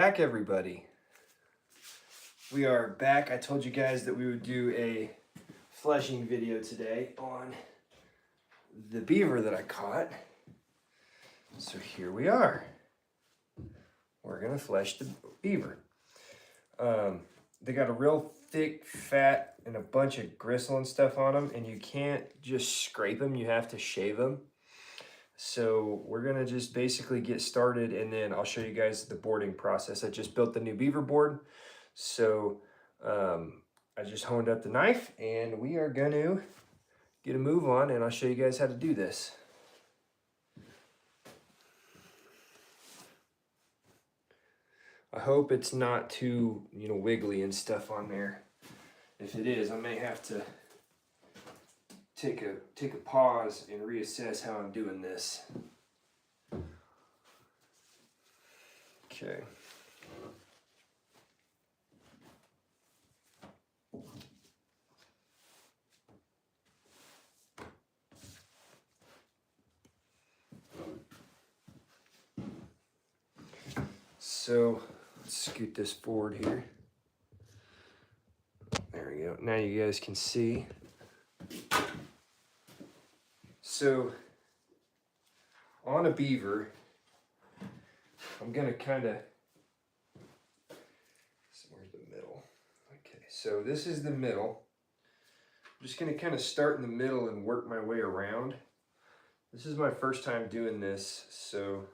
Back, everybody. We are back. I told you guys that we would do a fleshing video today on the beaver that I caught. So here we are. We're gonna flesh the beaver. They got a real thick fat and a bunch of gristle and stuff on them, and you can't just scrape them, you have to shave them. So we're gonna just basically get started, and then I'll show you guys the boarding process. I just built the new beaver board. So I just honed up the knife, and we are gonna get a move on, and I'll show you guys how to do this. I hope it's not too, wiggly and stuff on there. If it is, I may have to take a pause and reassess how I'm doing this. Okay. So let's scoot this forward here. There we go. Now you guys can see. So on a beaver, I'm gonna kind of, where's the middle? Okay, so this is the middle. I'm just gonna kind of start in the middle and work my way around. This is my first time doing this, so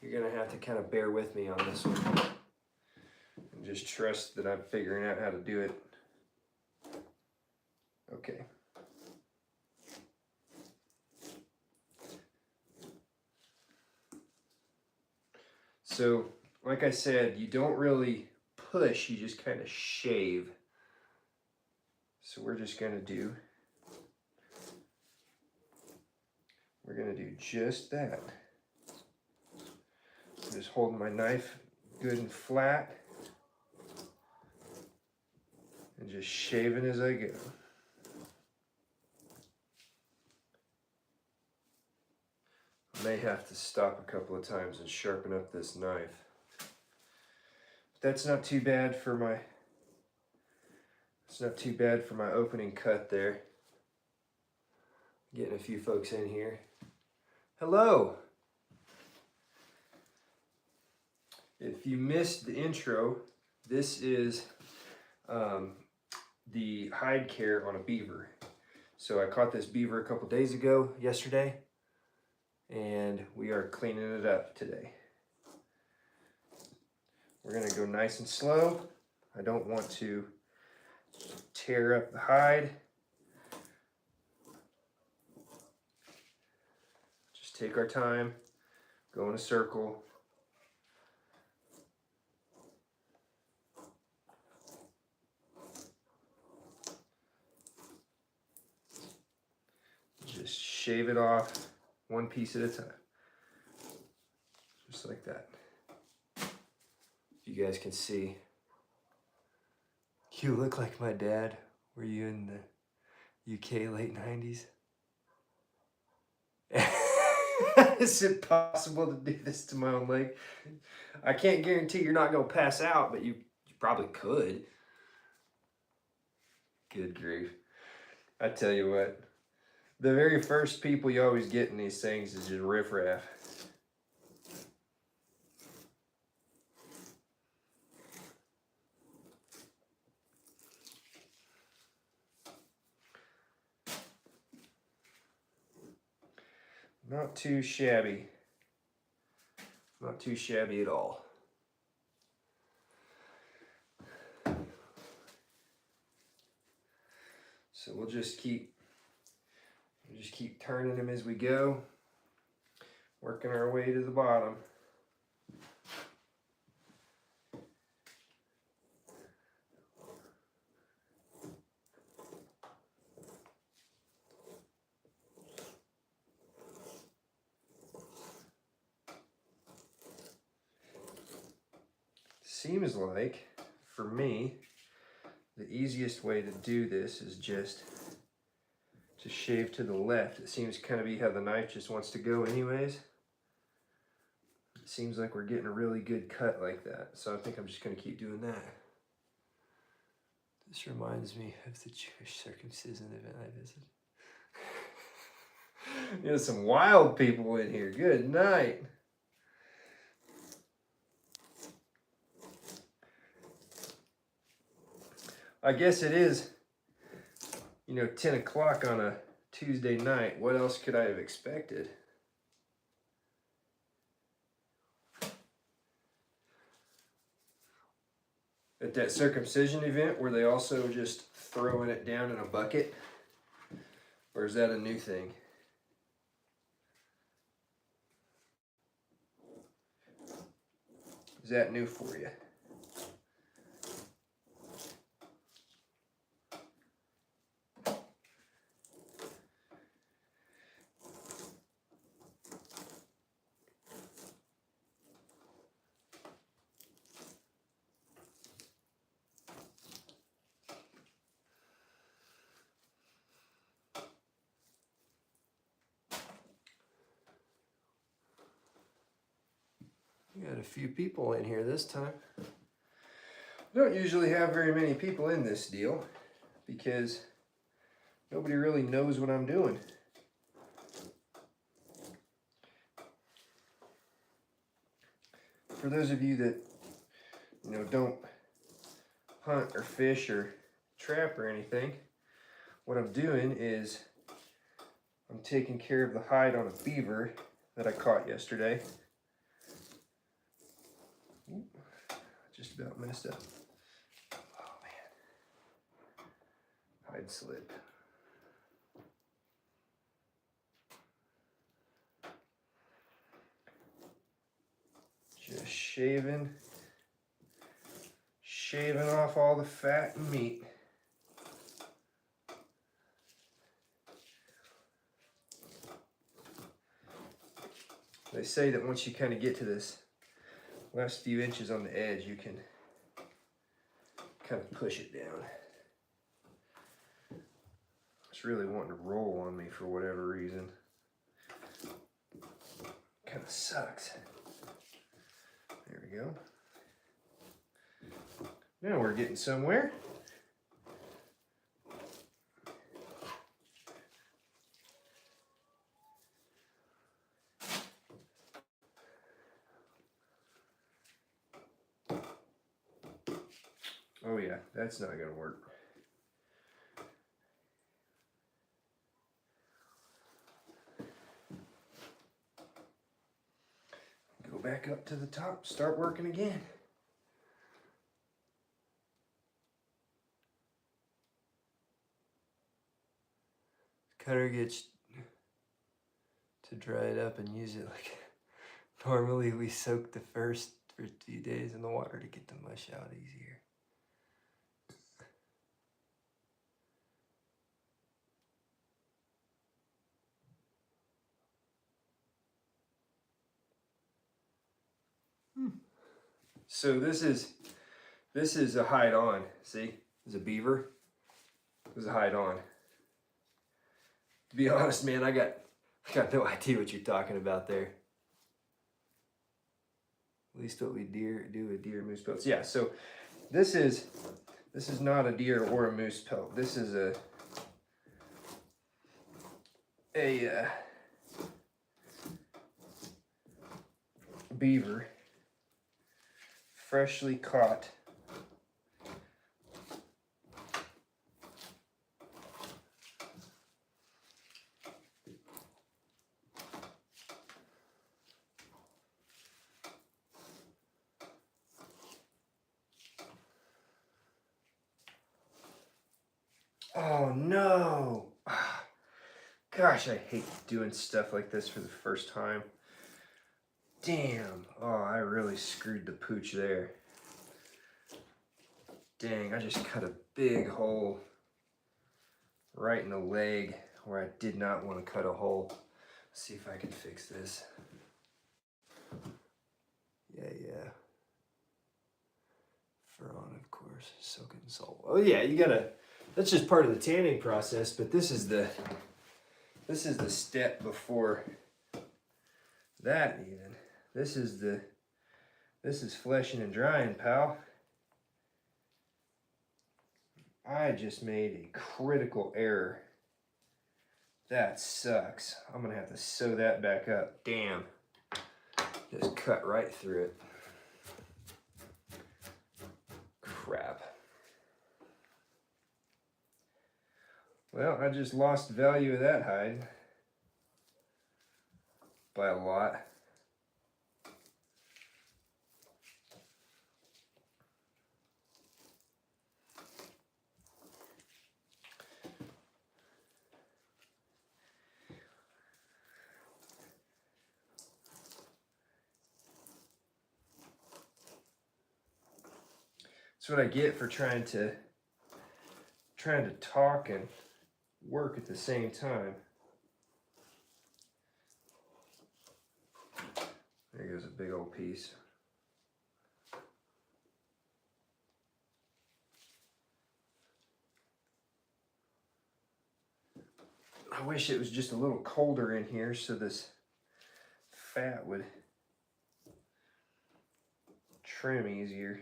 you're gonna have to kind of bear with me on this one. And just trust that I'm figuring out how to do it. Okay. So, like I said, you don't really push, you just kind of shave. So we're just gonna do just that. I'm just holding my knife good and flat and just shaving as I go. I may have to stop a couple of times and sharpen up this knife. But that's not too bad for my opening cut there. Getting a few folks in here. Hello. If you missed the intro, this is the hide care on a beaver. So I caught this beaver a couple days ago, yesterday, and we are cleaning it up today. We're gonna go nice and slow. I don't want to tear up the hide. Just take our time, go in a circle. Just shave it off one piece at a time. Just like that. You guys can see. You look like my dad. Were you in the UK late 90s? Is it possible to do this to my own leg? I can't guarantee you're not going to pass out, but you probably could. Good grief. I tell you what. The very first people you always get in these things is just riffraff. Not too shabby. Not too shabby at all. So we'll just keep turning them as we go, working our way to the bottom. Seems like, for me, the easiest way to do this is just to shave to the left. It seems kind of be how the knife just wants to go anyways. seems like we're getting a really good cut like that. So I think I'm just going to keep doing that. This reminds me of the Jewish circumcision event I visited. There's some wild people in here. Good night. I guess it is, 10 o'clock on a Tuesday night. What else could I have expected? At that circumcision event, were they also just throwing it down in a bucket? Or is that a new thing? Is that new for you? We got a few people in here this time. I don't usually have very many people in this deal because nobody really knows what I'm doing. For those of you that don't hunt or fish or trap or anything, what I'm doing is I'm taking care of the hide on a beaver that I caught yesterday. Ooh, just about messed up. Oh man, hide slip. Just shaving off all the fat and meat. They say that once you kind of get to this last few inches on the edge, you can kind of push it down. It's really wanting to roll on me for whatever reason. Kind of sucks. There we go. Now we're getting somewhere. Oh yeah, that's not gonna work. Go back up to the top, start working again. Cutter gets to dry it up and use it like normally we soak the first for 2 days in the water to get the mush out easier. So this is a hide on. See, there's a beaver. There's a hide on. To be honest, man, I got no idea what you're talking about there. At least what we do with deer and moose pelts. Yeah, so this is not a deer or a moose pelt. This is a beaver, freshly caught. Oh no! Gosh, I hate doing stuff like this for the first time. Damn. Oh, I really screwed the pooch there. Dang, I just cut a big hole right in the leg where I did not want to cut a hole. Let's see if I can fix this. Yeah. Fur on, of course. Soak it in salt. Oh yeah, you gotta. That's just part of the tanning process, but this is the step before that even. This is fleshing and drying, pal. I just made a critical error. That sucks. I'm gonna have to sew that back up. Damn. Just cut right through it. Crap. Well, I just lost value of that hide by a lot. That's what I get for trying to talk and work at the same time. There goes a big old piece. I wish it was just a little colder in here so this fat would trim easier.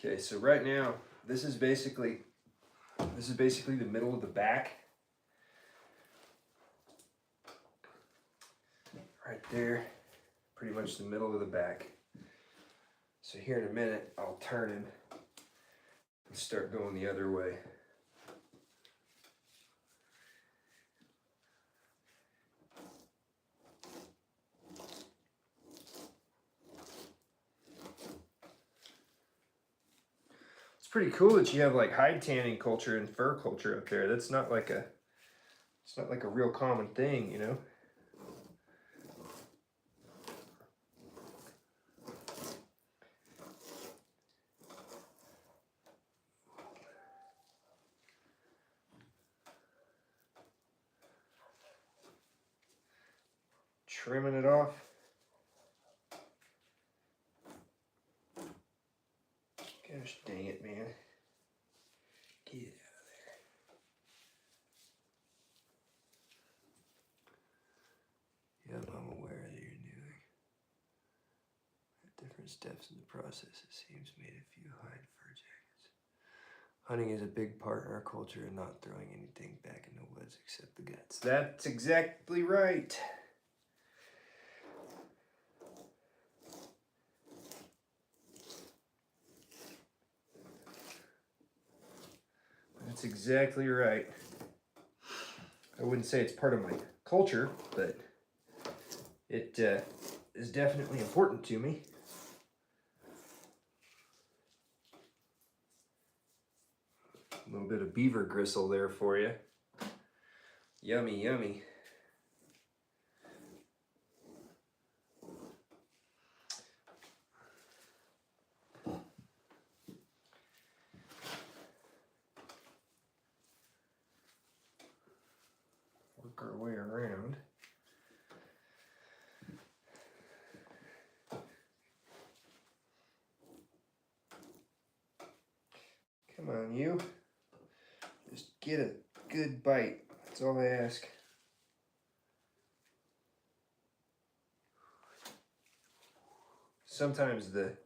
Okay, so right now, this is basically the middle of the back. Right there, pretty much the middle of the back. So here in a minute, I'll turn him and start going the other way. Pretty cool that you have like hide tanning culture and fur culture up there. That's not like it's not like a real common thing, you know. Trimming it off. Gosh dang it, man. Get out of there. Yep, I'm aware that you're new. At different steps in the process, it seems made a few hide fur jackets. Hunting is a big part in our culture and not throwing anything back in the woods except the guts. That's exactly right. That's exactly right. I wouldn't say it's part of my culture, but it is definitely important to me. A little bit of beaver gristle there for you. Yummy, yummy. Work our way around. Come on, you. Just get a good bite. That's all I ask. Sometimes that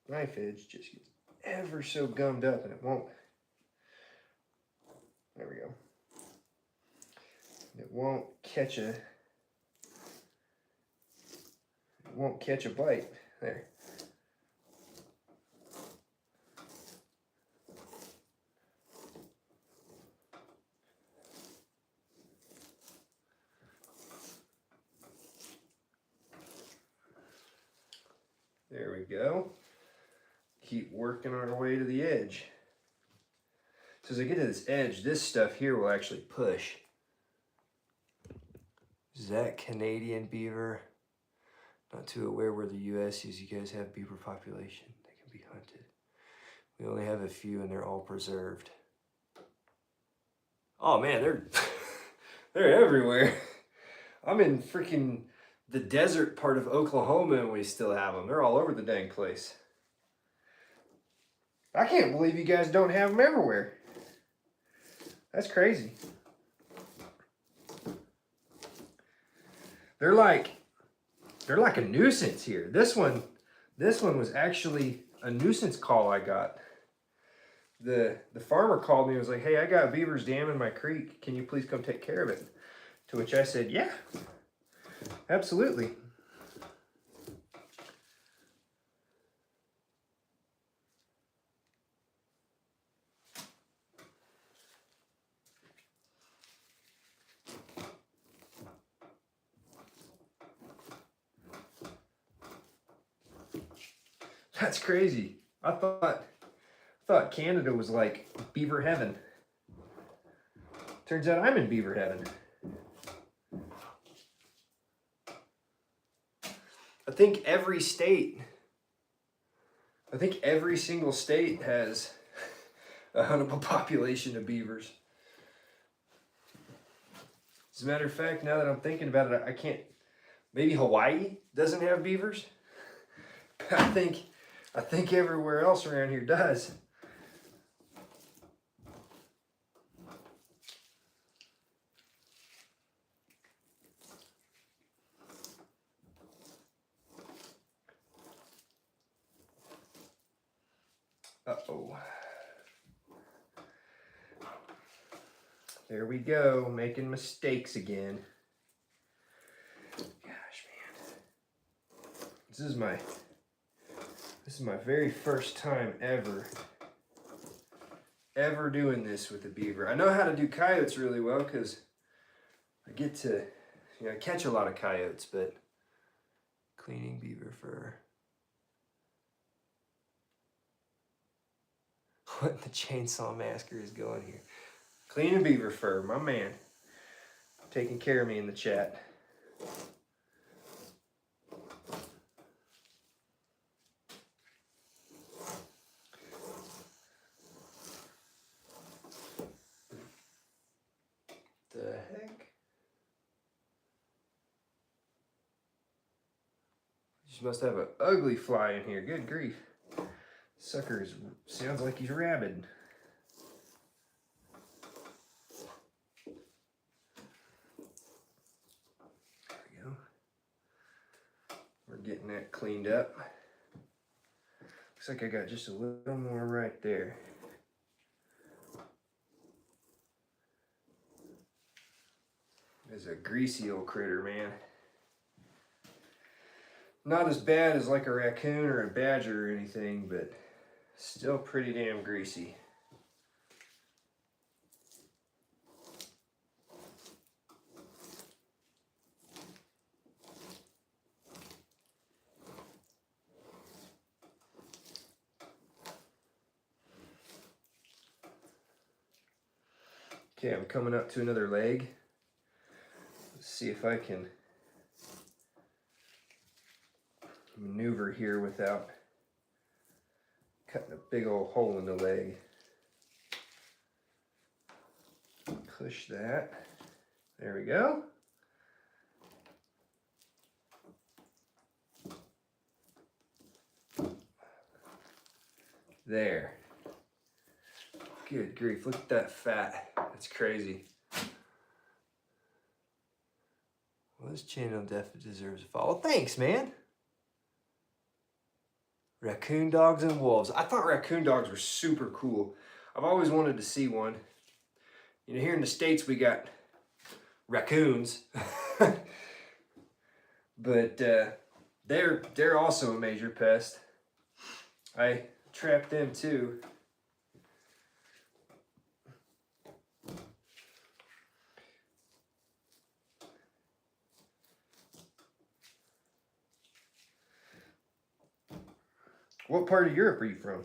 knife edge just gets ever so gummed up and it won't. There we go. It won't catch a bite. There. There we go. Keep working our way to the edge. So as I get to this edge, this stuff here will actually push. Is that Canadian beaver? Not too aware where the U.S. is. You guys have beaver population. They can be hunted. We only have a few and they're all preserved. Oh man, they're everywhere. I'm in freaking the desert part of Oklahoma and we still have them. They're all over the dang place. I can't believe you guys don't have them everywhere. That's crazy. They're like a nuisance here. This one was actually a nuisance call I got. The farmer called me and was like, hey, I got beavers dam in my creek. Can you please come take care of it? To which I said, yeah, absolutely. That's crazy. I thought Canada was like beaver heaven. Turns out I'm in beaver heaven. I think every single state has a huntable population of beavers. As a matter of fact, now that I'm thinking about it, I can't. Maybe Hawaii doesn't have beavers. But I think everywhere else around here does. Uh-oh. There we go, making mistakes again. Gosh, man. This is my very first time ever doing this with a beaver. I know how to do coyotes really well because I get to, catch a lot of coyotes, but cleaning beaver fur. What the chainsaw masker is going here. Cleaning beaver fur, my man. Taking care of me in the chat. The heck? You must have an ugly fly in here. Good grief. Sucker sounds like he's rabid. There we go. We're getting that cleaned up. Looks like I got just a little more right there. It's a greasy old critter, man. Not as bad as like a raccoon or a badger or anything, but still pretty damn greasy. Okay, I'm coming up to another leg. Let's see if I can maneuver here without cutting a big old hole in the leg. Push that. There we go. There. Good grief, look at that fat. That's crazy. Well, this channel definitely deserves a follow. Thanks, man. Raccoon dogs and wolves. I thought raccoon dogs were super cool. I've always wanted to see one. Here in the States we got raccoons. But they're also a major pest. I trap them too. What part of Europe are you from?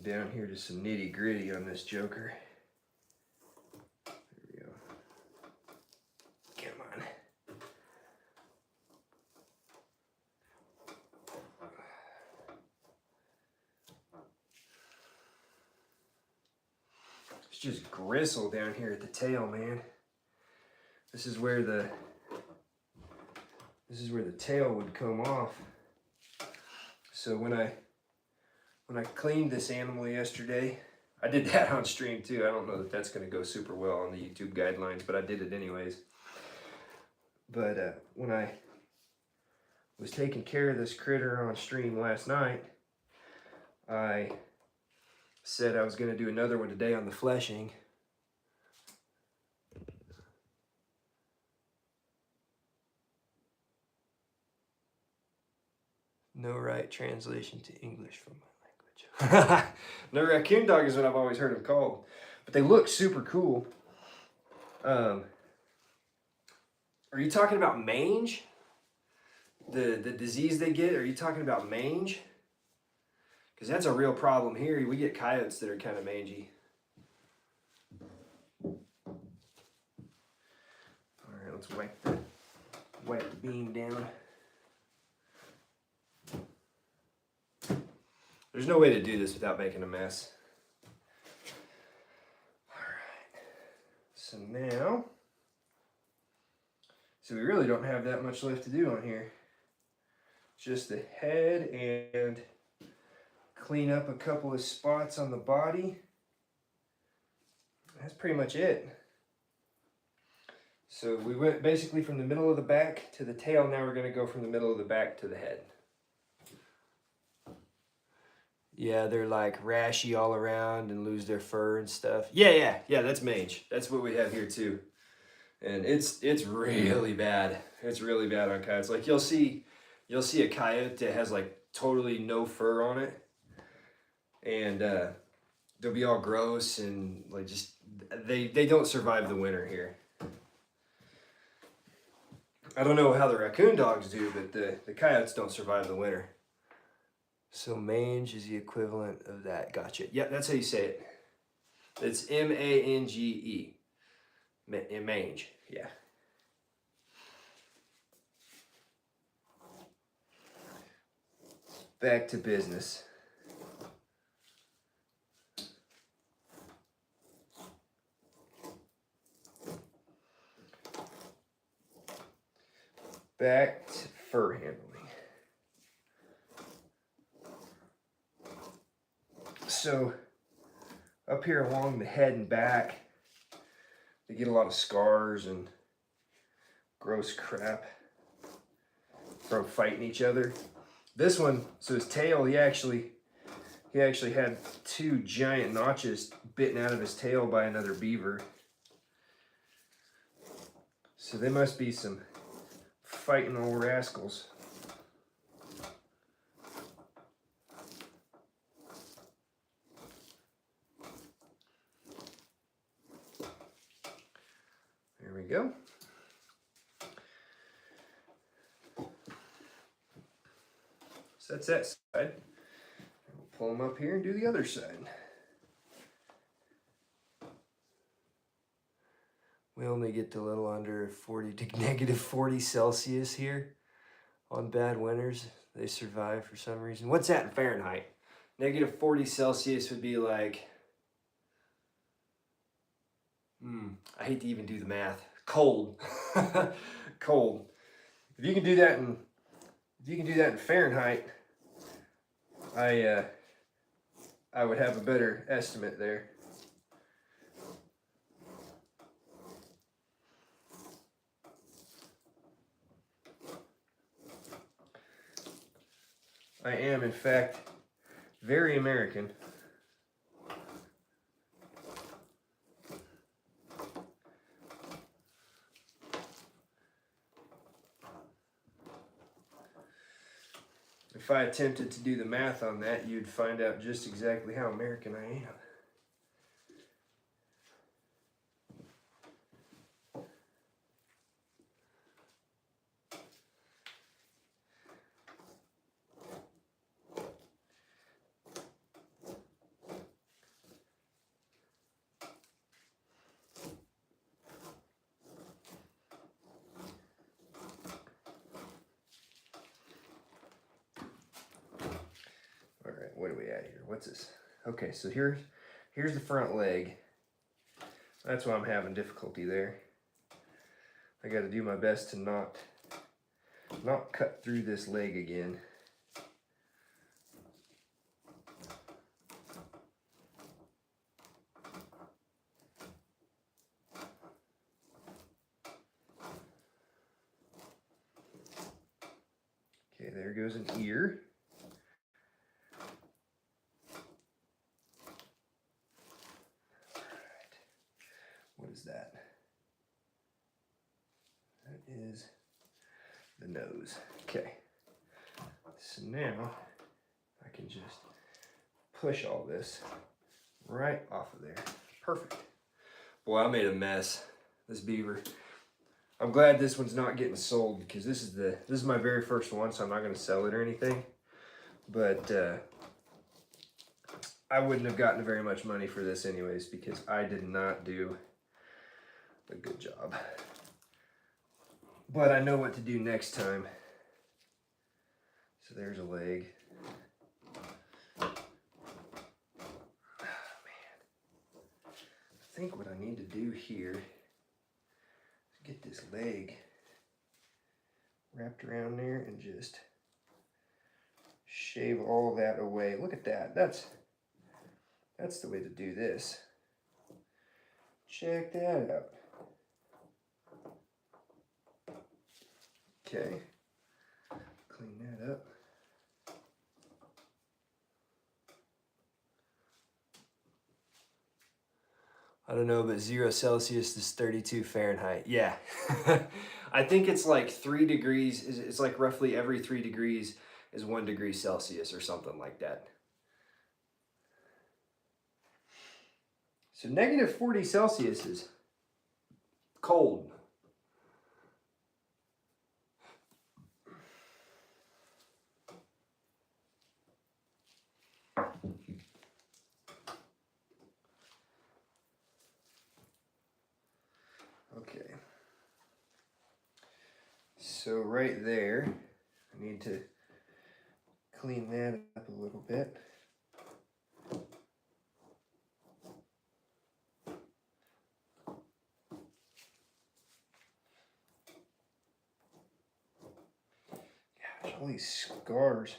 Down here to some nitty gritty on this joker. There we go. Come on. It's just gristle down here at the tail, man. This is where the tail would come off. So when I cleaned this animal yesterday, I did that on stream too. I don't know that that's going to go super well on the YouTube guidelines, but I did it anyways. But when I was taking care of this critter on stream last night, I said I was going to do another one today on the fleshing. No right translation to English from my language. No, raccoon dog is what I've always heard them called. But they look super cool. Are you talking about mange? The disease they get? Are you talking about mange? Because that's a real problem here. We get coyotes that are kind of mangy. All right, let's wipe the beam down. There's no way to do this without making a mess. All right. So now, we really don't have that much left to do on here. Just the head and clean up a couple of spots on the body. That's pretty much it. So we went basically from the middle of the back to the tail. Now we're going to go from the middle of the back to the head. Yeah, they're like rashy all around and lose their fur and stuff. Yeah, that's mange. That's what we have here too. And it's really bad. It's really bad on coyotes. Like you'll see a coyote that has like totally no fur on it. And they'll be all gross and like just they don't survive the winter here. I don't know how the raccoon dogs do, but the coyotes don't survive the winter. So mange is the equivalent of that. Gotcha. Yep, that's how you say it. It's M-A-N-G-E. Mange, yeah. Back to business. Back to fur handling. So up here along the head and back, they get a lot of scars and gross crap from fighting each other. This one, so his tail, he actually had 2 giant notches bitten out of his tail by another beaver. So they must be some fighting old rascals. There we go. So that's that side. We'll pull them up here and do the other side. We only get to a little under 40 to negative 40 Celsius here on bad winters. They survive for some reason. What's that in Fahrenheit? Negative 40 Celsius would be like, I hate to even do the math. Cold. Cold. If you can do that in Fahrenheit, I would have a better estimate there. I am, in fact, very American. If I attempted to do the math on that, you'd find out just exactly how American I am. got here? What's this? Okay, so here's the front leg. That's why I'm having difficulty there. I got to do my best to not cut through this leg again. Okay, there goes an ear. Alright. What is that? That is the nose. Okay. So now I can just push all this right off of there. Perfect. Boy, I made a mess. This beaver. I'm glad this one's not getting sold because this is my very first one, so I'm not going to sell it or anything. But I wouldn't have gotten very much money for this anyways because I did not do a good job. But I know what to do next time. So there's a leg. Oh, man. I think what I need to do here is get this leg wrapped around there and just shave all that away. Look at that. That's the way to do this. Check that out. Okay. Clean that up. I don't know, but 0 Celsius is 32 Fahrenheit. Yeah. I think it's like 3 degrees. It's like roughly every 3 degrees is 1 degree Celsius or something like that. So negative 40 Celsius is cold. Okay. So right there, I need to clean that up a little bit. Gosh, all these scars.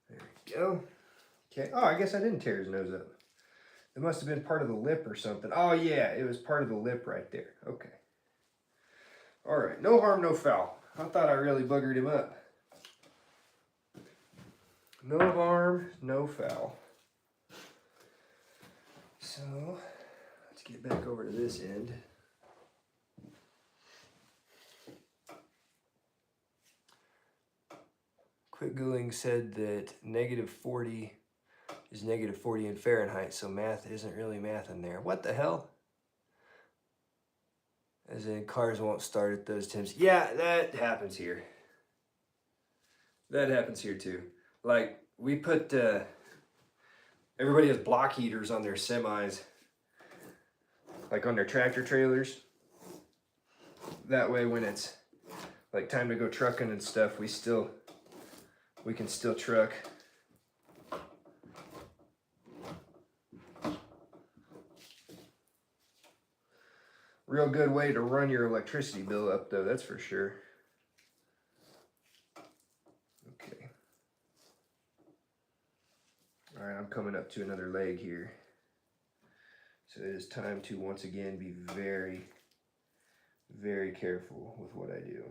There we go. Okay. Oh, I guess I didn't tear his nose up. It must have been part of the lip or something. Oh yeah, it was part of the lip right there. Okay. All right. No harm, no foul. I thought I really buggered him up. No harm, no foul. So let's get back over to this end. Quick Googling said that negative 40 is negative 40 in Fahrenheit, so math isn't really math in there. What the hell? As in, cars won't start at those temps. Yeah, that happens here. That happens here too. Like, we put, everybody has block heaters on their semis, like on their tractor trailers. That way when it's like time to go trucking and stuff, we can still truck. Real good way to run your electricity bill up though, that's for sure. Okay. All right, I'm coming up to another leg here. So it is time to once again be very, very careful with what I do.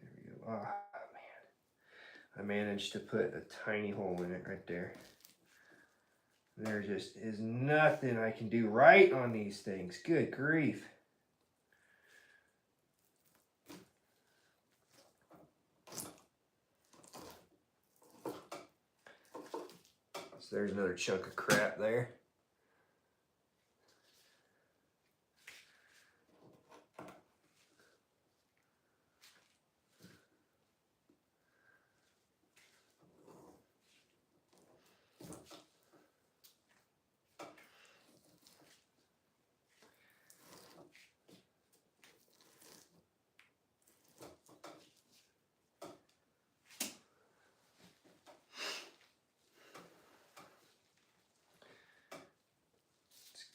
There we go. Ah, man. I managed to put a tiny hole in it right there. There just is nothing I can do right on these things. Good grief. So there's another chunk of crap there.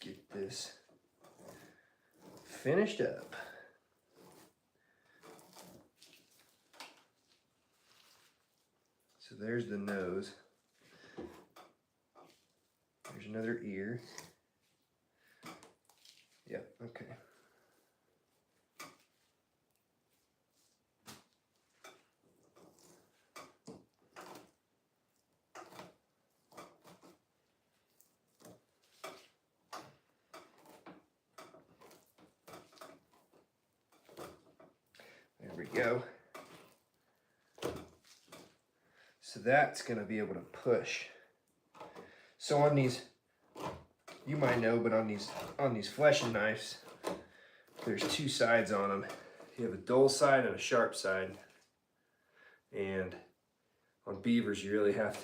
get this finished up. So there's the nose. There's another ear. Yep, okay. There we go. So that's going to be able to push. So on these, you might know, but on these fleshing knives, there's two sides on them. You have a dull side and a sharp side. And on beavers, you really have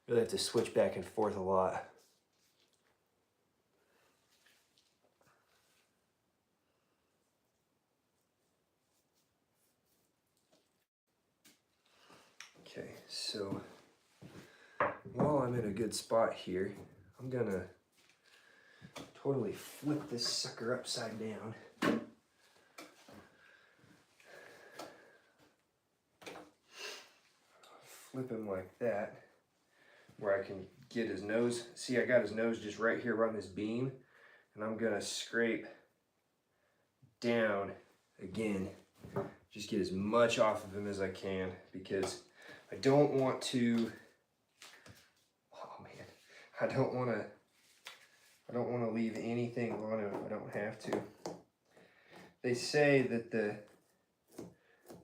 to switch back and forth a lot. Okay, so while I'm in a good spot here, I'm gonna totally flip this sucker upside down. Flip him like that, where I can get his nose. See, I got his nose just right here on this beam, and I'm gonna scrape down again. Just get as much off of him as I can, because I don't want to, oh man, I don't want to leave anything on him if I don't have to. They say that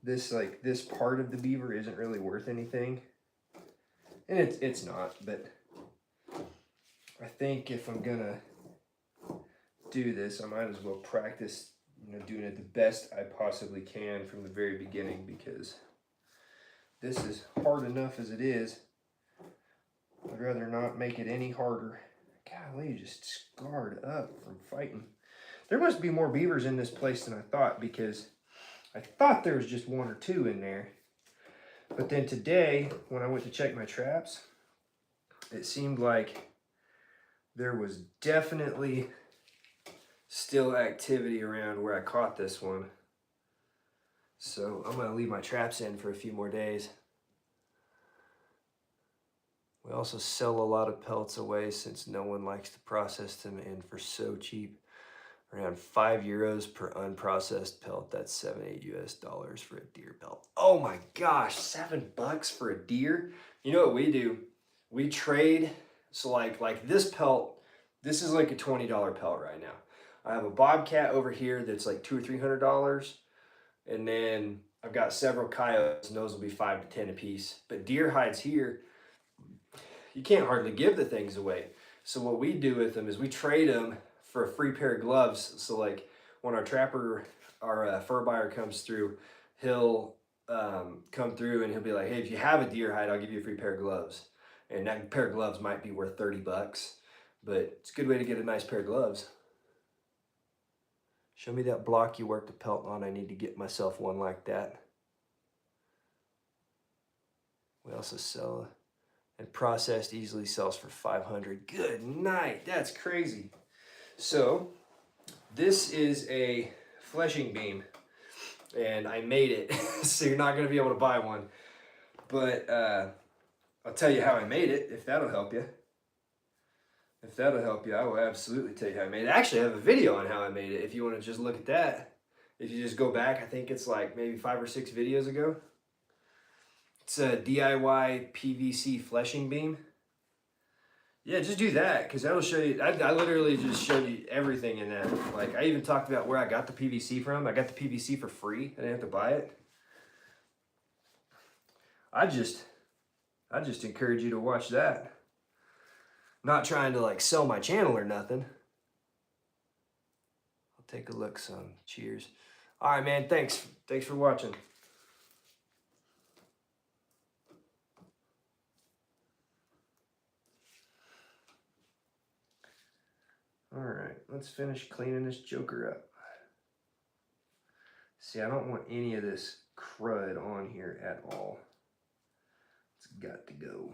this part of the beaver isn't really worth anything, and it's not, but I think if I'm gonna do this, I might as well practice, doing it the best I possibly can from the very beginning, because this is hard enough as it is. I'd rather not make it any harder. Golly, just scarred up from fighting. There must be more beavers in this place than I thought, because I thought there was just one or two in there. But then today, when I went to check my traps, it seemed like there was definitely still activity around where I caught this one. So I'm gonna leave my traps in for a few more days. We also sell a lot of pelts away since no one likes to process them, and for so cheap. Around €5 per unprocessed pelt. That's $7-8 US for a deer pelt. Oh my gosh, $7 for a deer? You know what we do? We trade. So like this pelt, this is like a $20 pelt right now. I have a bobcat over here that's like $200 or $300, and then I've got several coyotes, and those will be $5 to $10 a piece. But deer hides here, you can't hardly give the things away. So what we do with them is we trade them for a free pair of gloves. So like when our trapper, our fur buyer comes through, he'll come through and he'll be like, hey, if you have a deer hide, I'll give you a free pair of gloves. And that pair of gloves might be worth $30, but it's a good way to get a nice pair of gloves. Show me that block you worked the pelt on. I need to get myself one like that. We also sell, and processed easily sells for $500. Good night, that's crazy. So this is a fleshing beam, and I made it. So you're not gonna be able to buy one, but I'll tell you how I made it, if that'll help you. If that'll help you, I will absolutely tell you how I made it. Actually, I have a video on how I made it if you want to just look at that. If you just go back, I think it's like maybe 5 or 6 videos ago. It's a DIY PVC fleshing beam. Yeah, just do that, because that'll show you. I literally just showed you everything in that. Like, I even talked about where I got the PVC from. I got the PVC for free. I didn't have to buy it. I just encourage you to watch that. Not trying to like sell my channel or nothing. I'll take a look some. Cheers. All right, man. Thanks for watching. All right, let's finish cleaning this joker up. See, I don't want any of this crud on here at all. It's got to go.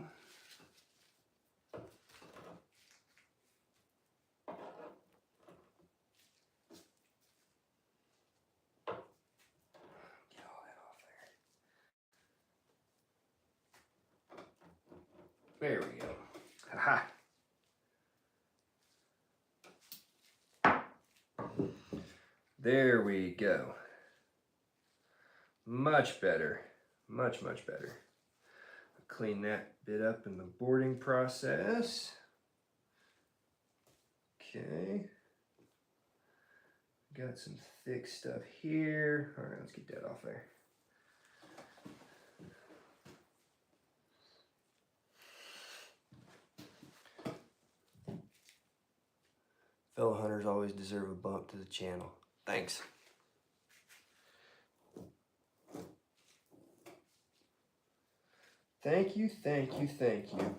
There we go. Ha-ha. There we go. Much better. Much, much better. Clean that bit up in the boarding process. Okay. Got some thick stuff here. All right, let's get that off there. Fellow hunters always deserve a bump to the channel. Thanks. Thank you, thank you, thank you.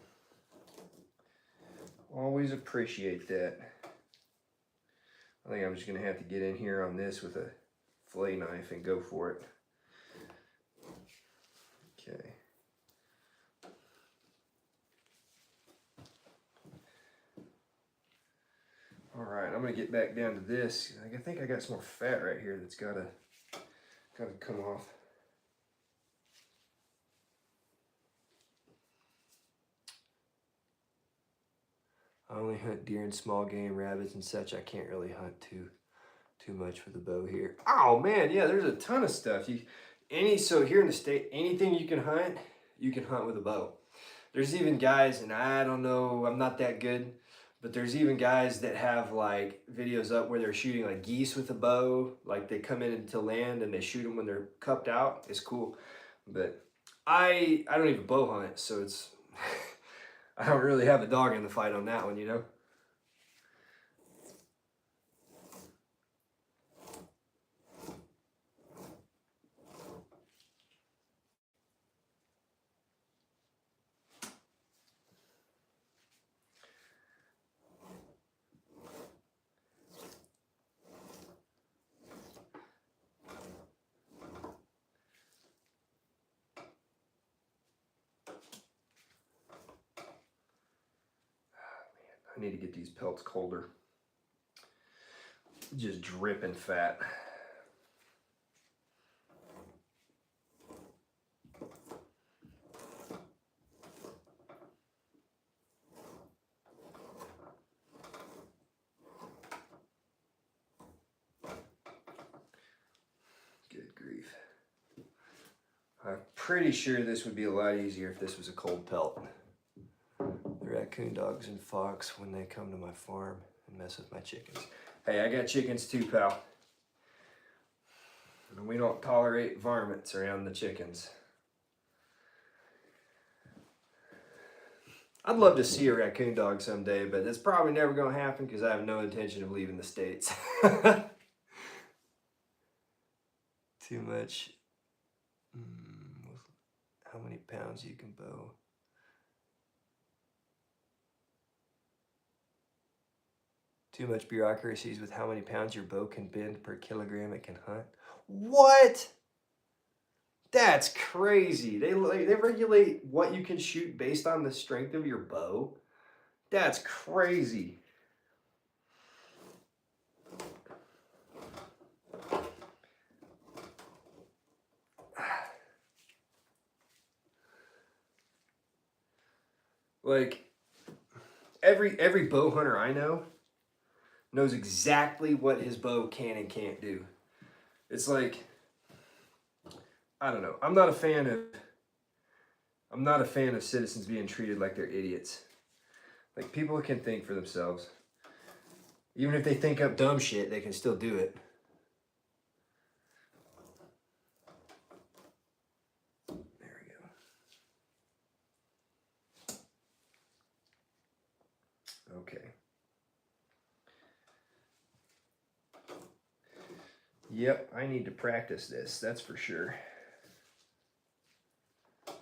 Always appreciate that. I think I'm just gonna have to get in here on this with a fillet knife and go for it. Okay. All right, I'm gonna get back down to this. I think I got some more fat right here that's gotta come off. I only hunt deer and small game, rabbits and such. I can't really hunt too much with the bow here. Oh man, yeah, there's a ton of stuff. So here in the state, anything you can hunt with a bow. There's even guys, and I don't know, I'm not that good, but there's even guys that have like videos up where they're shooting like geese with a bow. Like they come into land and they shoot them when they're cupped out. It's cool, but I don't even bow hunt, so it's I don't really have a dog in the fight on that one, you know? I need to get these pelts colder. Just dripping fat. Good grief. I'm pretty sure this would be a lot easier if this was a cold pelt. The raccoon dogs and fox when they come to my farm and mess with my chickens. Hey, I got chickens too, pal. And we don't tolerate varmints around the chickens. I'd love to see a raccoon dog someday, but it's probably never going to happen because I have no intention of leaving the States. Too much. How many pounds you can bow? Too much bureaucracies with how many pounds your bow can bend per kilogram it can hunt. What? That's crazy. They regulate what you can shoot based on the strength of your bow. That's crazy. Like every bow hunter I know knows exactly what his bow can and can't do. It's like, I don't know. I'm not a fan of citizens being treated like they're idiots. Like, people can think for themselves. Even if they think up dumb shit, they can still do it. There we go. Okay. Yep, I need to practice this, that's for sure. Let's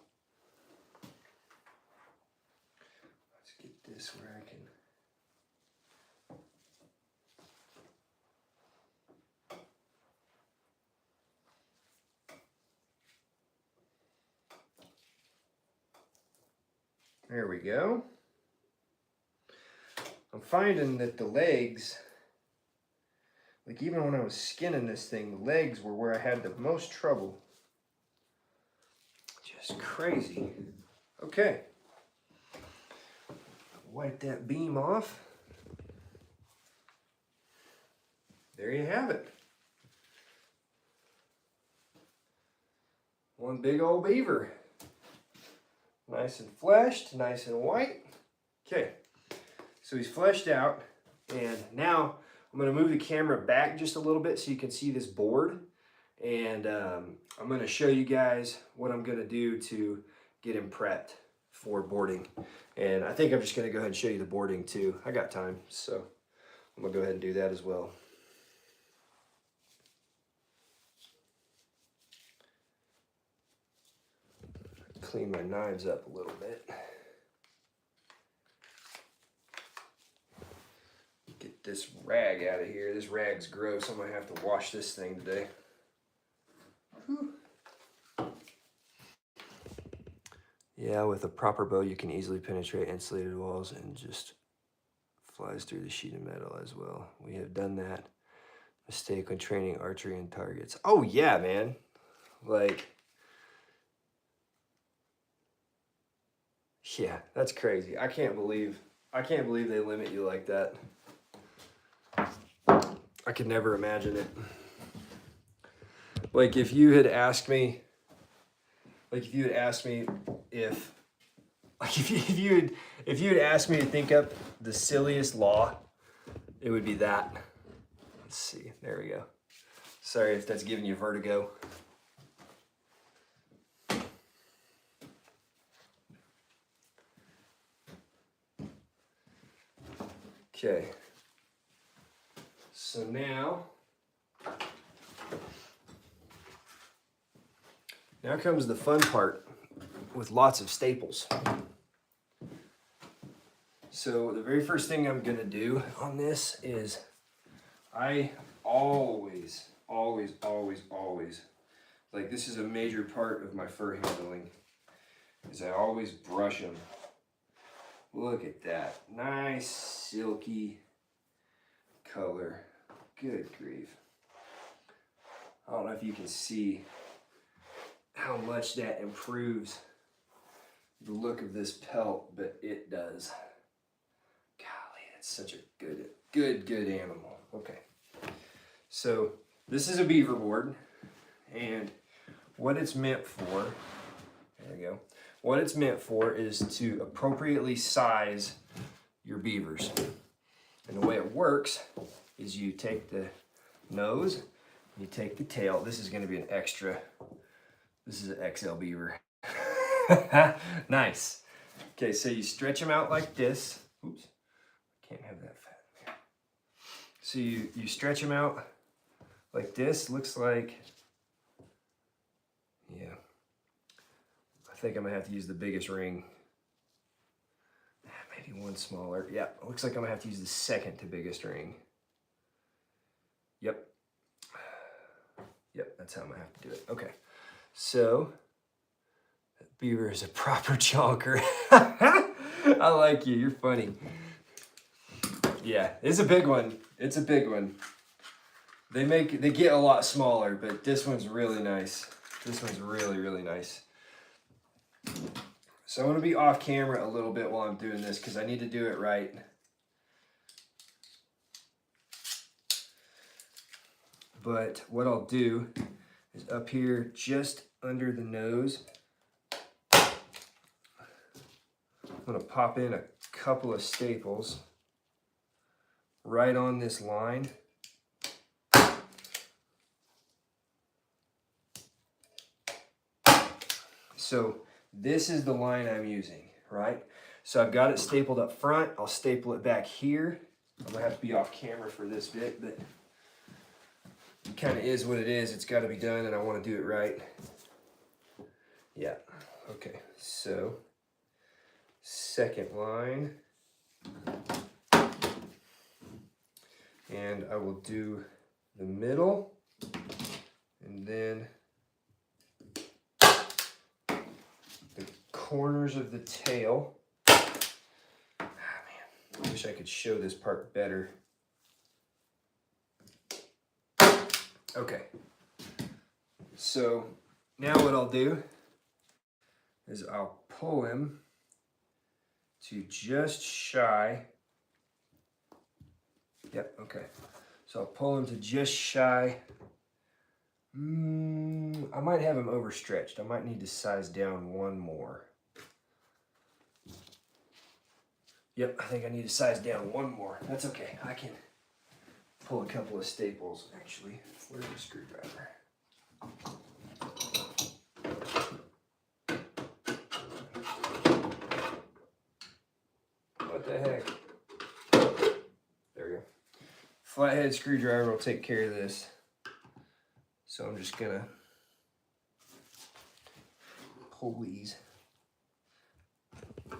get this where I can. There we go. I'm finding that the legs, like even when I was skinning this thing, the legs were where I had the most trouble. Just crazy. Okay. wipe that beam off. There you have it. One big old beaver. Nice and fleshed, nice and white. Okay, so he's fleshed out, and now I'm going to move the camera back just a little bit so you can see this board, and I'm going to show you guys what I'm going to do to get him prepped for boarding. And I think I'm just going to go ahead and show you the boarding too. I got time, so I'm going to go ahead and do that as well. Clean my knives up a little bit. Get this rag out of here. This rag's gross. I'm gonna have to wash this thing today. Whew. Yeah, with a proper bow, you can easily penetrate insulated walls and just flies through the sheet of metal as well. We have done that mistake when training archery and targets. Oh yeah, man. Like, yeah, that's crazy. I can't believe they limit you like that. I could never imagine it. Like if you had asked me if you had asked me to think up the silliest law, it would be that. Let's see. There we go. Sorry if that's giving you vertigo. Okay. So now comes the fun part with lots of staples. So the very first thing I'm gonna do on this is I always, like this is a major part of my fur handling, is I always brush them. Look at that, nice silky color. Good grief. I don't know if you can see how much that improves the look of this pelt, but it does. Golly, that's such a good animal. Okay, so this is a beaver board, and what it's meant for, there we go. What it's meant for is to appropriately size your beavers. And the way it works is you take the nose, you take the tail. This is going to be an extra. This is an XL beaver. Nice. Okay, so you stretch them out like this. Oops, can't have that fat. So you stretch them out like this. Looks like, yeah. I think I'm gonna have to use the biggest ring. Maybe one smaller. Yeah, it looks like I'm gonna have to use the second to biggest ring. Yep. Yep, that's how I'm gonna have to do it. Okay, so that beaver is a proper chonker. I like you, you're funny. Yeah, it's a big one. It's a big one. They get a lot smaller, but this one's really nice. This one's really, really nice. So I'm going to be off camera a little bit while I'm doing this because I need to do it right. But what I'll do is up here just under the nose, I'm going to pop in a couple of staples right on this line. So this is the line I'm using, right? So I've got it stapled up front. I'll staple it back here. I'm gonna have to be off camera for this bit, but it kind of is what it is. It's got to be done, and I want to do it right. Yeah. Okay. So second line, and I will do the middle, and then corners of the tail. Ah, man, I wish I could show this part better. Okay, so now what I'll do is I'll pull him to just shy. Yep, okay. So I'll pull him to just shy. I might have him overstretched. I might need to size down one more. Yep, I think I need to size down one more. That's okay. I can pull a couple of staples, actually. Where's the screwdriver? What the heck? There we go. Flathead screwdriver will take care of this. So I'm just gonna pull these.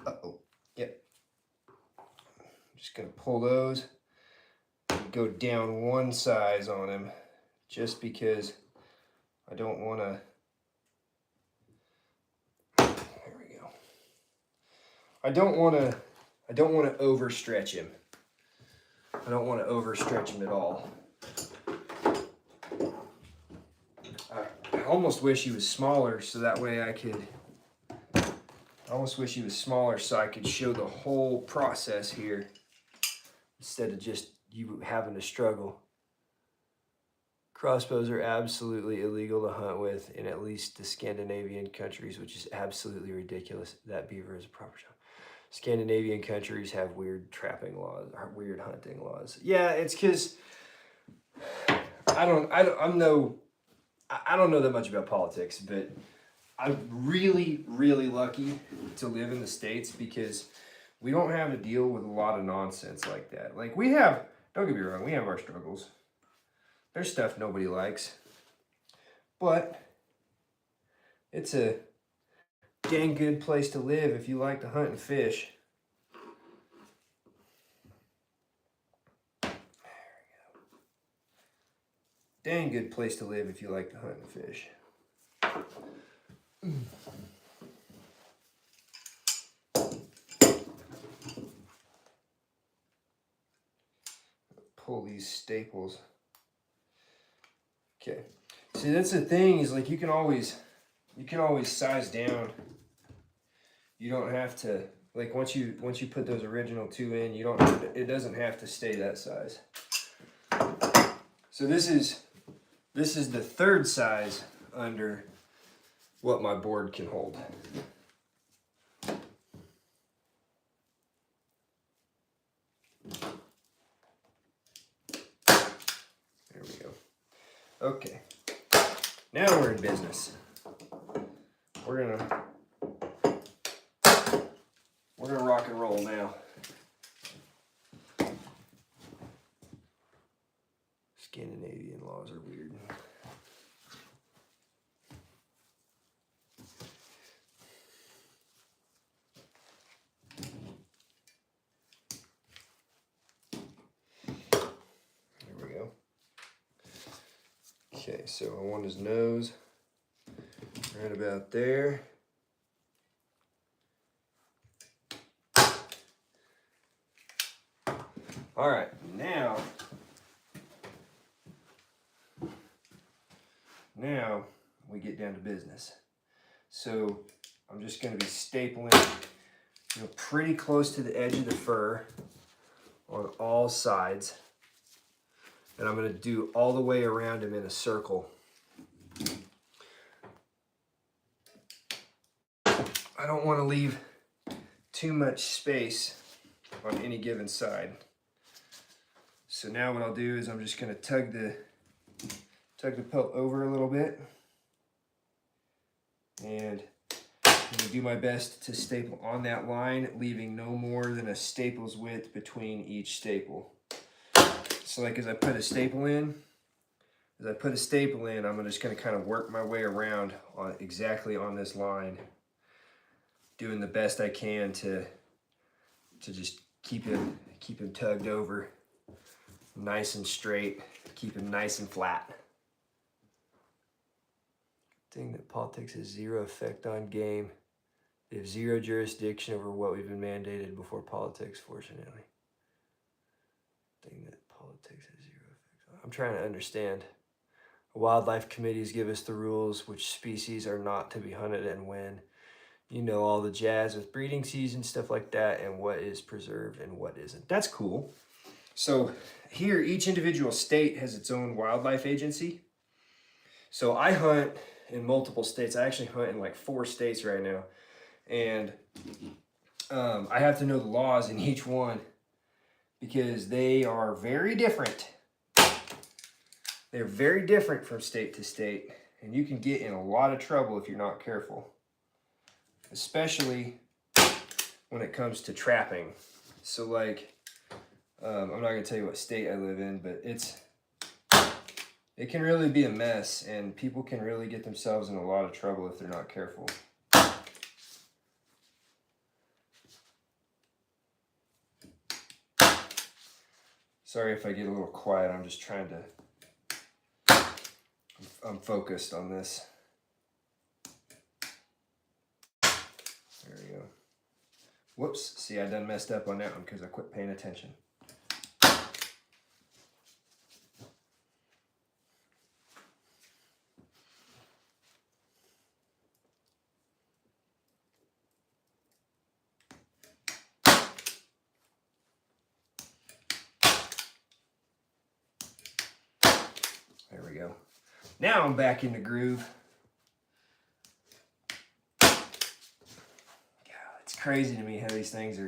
Uh-oh, yep. Just gonna pull those and go down one size on him just because I don't wanna, there we go. I don't wanna overstretch him. I don't wanna overstretch him at all. I almost wish he was smaller so that way I could, show the whole process here instead of just you having to struggle. Crossbows are absolutely illegal to hunt with in at least the Scandinavian countries, which is absolutely ridiculous. That beaver is a proper shot. Scandinavian countries have weird trapping laws, or weird hunting laws. Yeah, it's because I don't know that much about politics, but I'm really, really lucky to live in the States because we don't have to deal with a lot of nonsense like that. Like we have, don't get me wrong, we have our struggles. There's stuff nobody likes, but it's a dang good place to live if you like to hunt and fish. There we go. Dang good place to live if you like to hunt and fish. Pull these staples. Okay. See, that's the thing is like you can always size down. You don't have to, like once you put those original two in, it doesn't have to stay that size. So this is the third size under what my board can hold. There we go. Okay. Now we're in business. We're gonna rock and roll now. Scandinavian laws are weird. There we go. Okay, so I want his nose right about there. All right, now we get down to business. So I'm just going to be stapling, pretty close to the edge of the fur on all sides. And I'm going to do all the way around him in a circle. I don't want to leave too much space on any given side. So now what I'll do is I'm just going to tug the pelt over a little bit. And I'm going to do my best to staple on that line, leaving no more than a staple's width between each staple. So like as I put a staple in, I'm just going to kind of work my way around exactly on this line, doing the best I can to just keep him tugged over nice and straight, keep him nice and flat. Thing that politics has zero effect on game. They have zero jurisdiction over what we've been mandated before politics, fortunately. Thing that politics has zero effect on. I'm trying to understand. Wildlife committees give us the rules, which species are not to be hunted and when. you know, all the jazz with breeding season, stuff like that, and what is preserved and what isn't. That's cool. So here, each individual state has its own wildlife agency. So I hunt in multiple states. I actually hunt in like 4 states right now. And I have to know the laws in each one because they are very different. They're very different from state to state. And you can get in a lot of trouble if you're not careful. Especially when it comes to trapping. So like, I'm not going to tell you what state I live in, but it can really be a mess, and people can really get themselves in a lot of trouble if they're not careful. Sorry if I get a little quiet, I'm just trying to, I'm focused on this. There we go. Whoops, see, I done messed up on that one because I quit paying attention. There we go. Now I'm back in the groove. God, it's crazy to me how these things are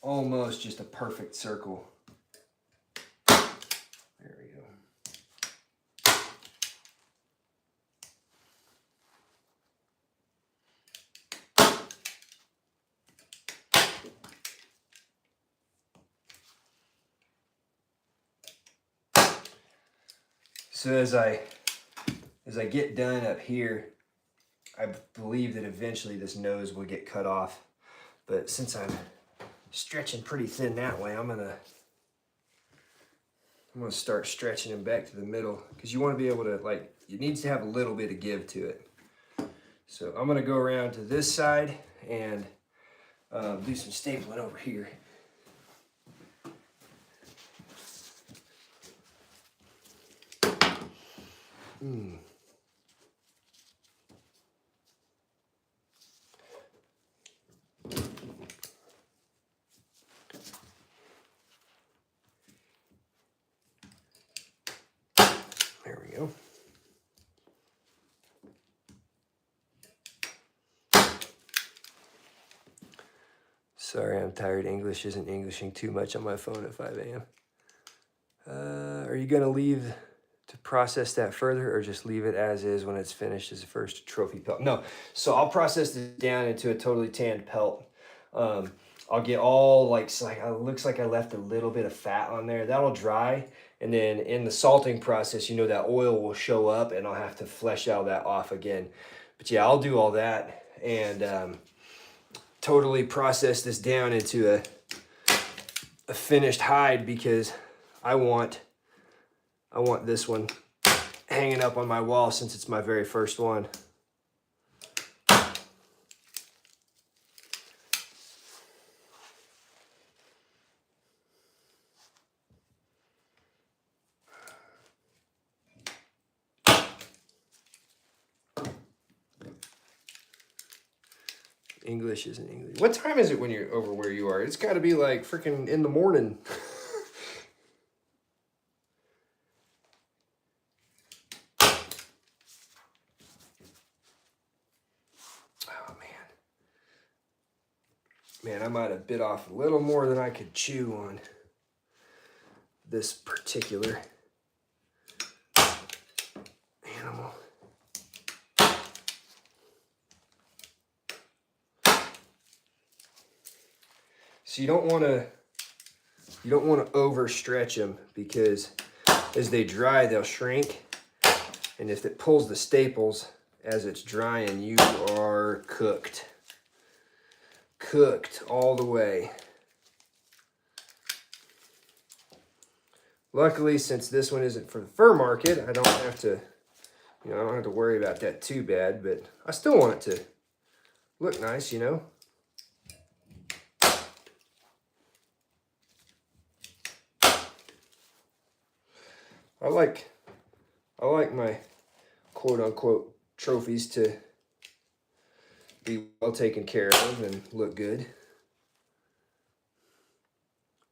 almost just a perfect circle. There we go. So as I get done up here, I believe that eventually this nose will get cut off. But since I'm stretching pretty thin that way, I'm gonna start stretching him back to the middle, because you want to be able to, like, it needs to have a little bit of give to it. So I'm gonna go around to this side and do some stapling over here. There we go. Sorry, I'm tired. English isn't Englishing too much on my phone at 5 a.m. Are you gonna leave to process that further, or just leave it as is when it's finished as a first trophy pelt? No, so I'll process this down into a totally tanned pelt. I'll get all like, so like, it looks like I left a little bit of fat on there. That'll dry, and then in the salting process, you know, that oil will show up, and I'll have to flesh all that off again. But yeah, I'll do all that and totally process this down into a finished hide, because I want this one hanging up on my wall since it's my very first one. English isn't English. What time is it when you're over where you are? It's got to be like freaking in the morning. Oh, man, I might have bit off a little more than I could chew on this particular animal. So you don't want to overstretch them, because as they dry, they'll shrink, and if it pulls the staples as it's drying, you are cooked. Cooked all the way. Luckily, since this one isn't for the fur market, I don't have to, I don't have to worry about that too bad, but I still want it to look nice, you know. I like my quote-unquote trophies to be well taken care of and look good.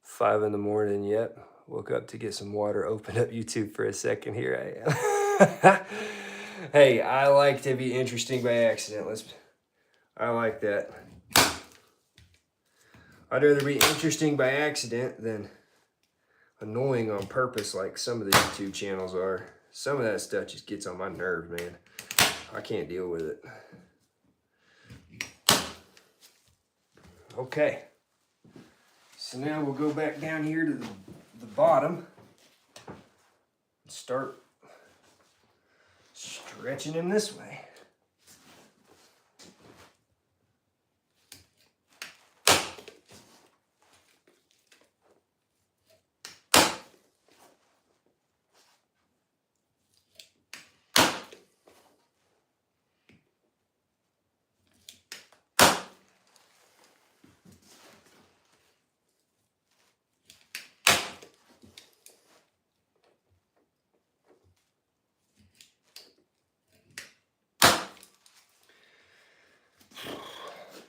5 in the morning, yep. Woke up to get some water, opened up YouTube for a second. Here I am. Hey, I like to be interesting by accident. I like that. I'd rather be interesting by accident than annoying on purpose like some of the YouTube channels are. Some of that stuff just gets on my nerves, man. I can't deal with it. Okay. So now we'll go back down here to the bottom and start stretching him this way.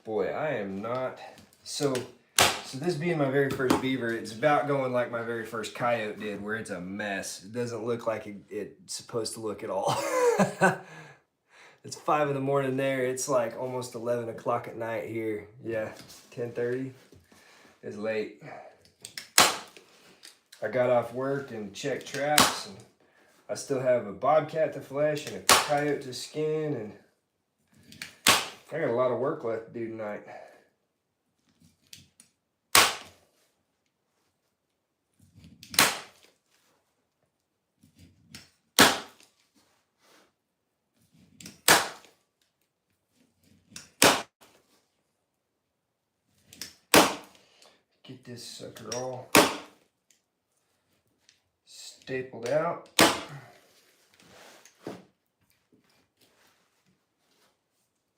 Boy, I am not... So this being my very first beaver, it's about going like my very first coyote did, where it's a mess. It doesn't look like it's supposed to look at all. It's 5 in the morning there. It's like almost 11 o'clock at night here. Yeah, 10:30. It's late. I got off work and checked traps, and I still have a bobcat to flesh and a coyote to skin, and I got a lot of work left to do tonight. Get this sucker all stapled out.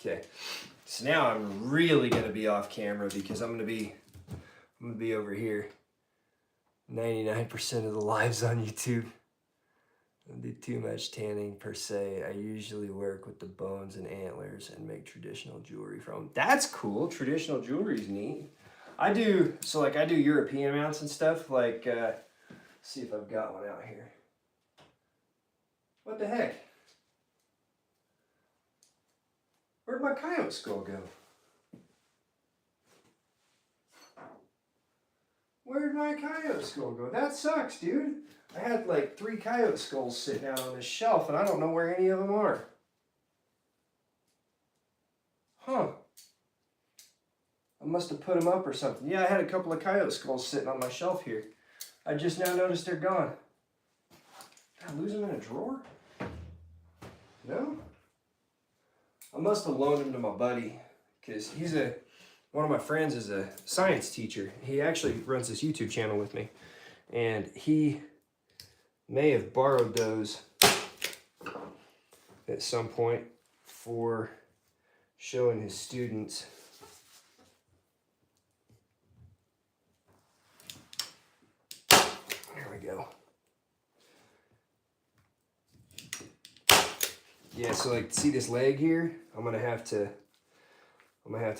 Okay, so now I'm really gonna be off camera because I'm gonna be over here. 99% of the lives on YouTube. I don't do too much tanning per se. I usually work with the bones and antlers and make traditional jewelry from them. That's cool. Traditional jewelry is neat. I do European mounts and stuff. Like, see if I've got one out here. What the heck? Where'd my coyote skull go? Where'd my coyote skull go? That sucks, dude. I had like 3 coyote skulls sitting out on this shelf, and I don't know where any of them are. Huh. I must have put them up or something. Yeah, I had a couple of coyote skulls sitting on my shelf here. I just now noticed they're gone. Did I lose them in a drawer? No? I must have loaned them to my buddy, because one of my friends is a science teacher. He actually runs this YouTube channel with me, and he may have borrowed those at some point for showing his students. There we go. Yeah, so like, see this leg here? I'm gonna have to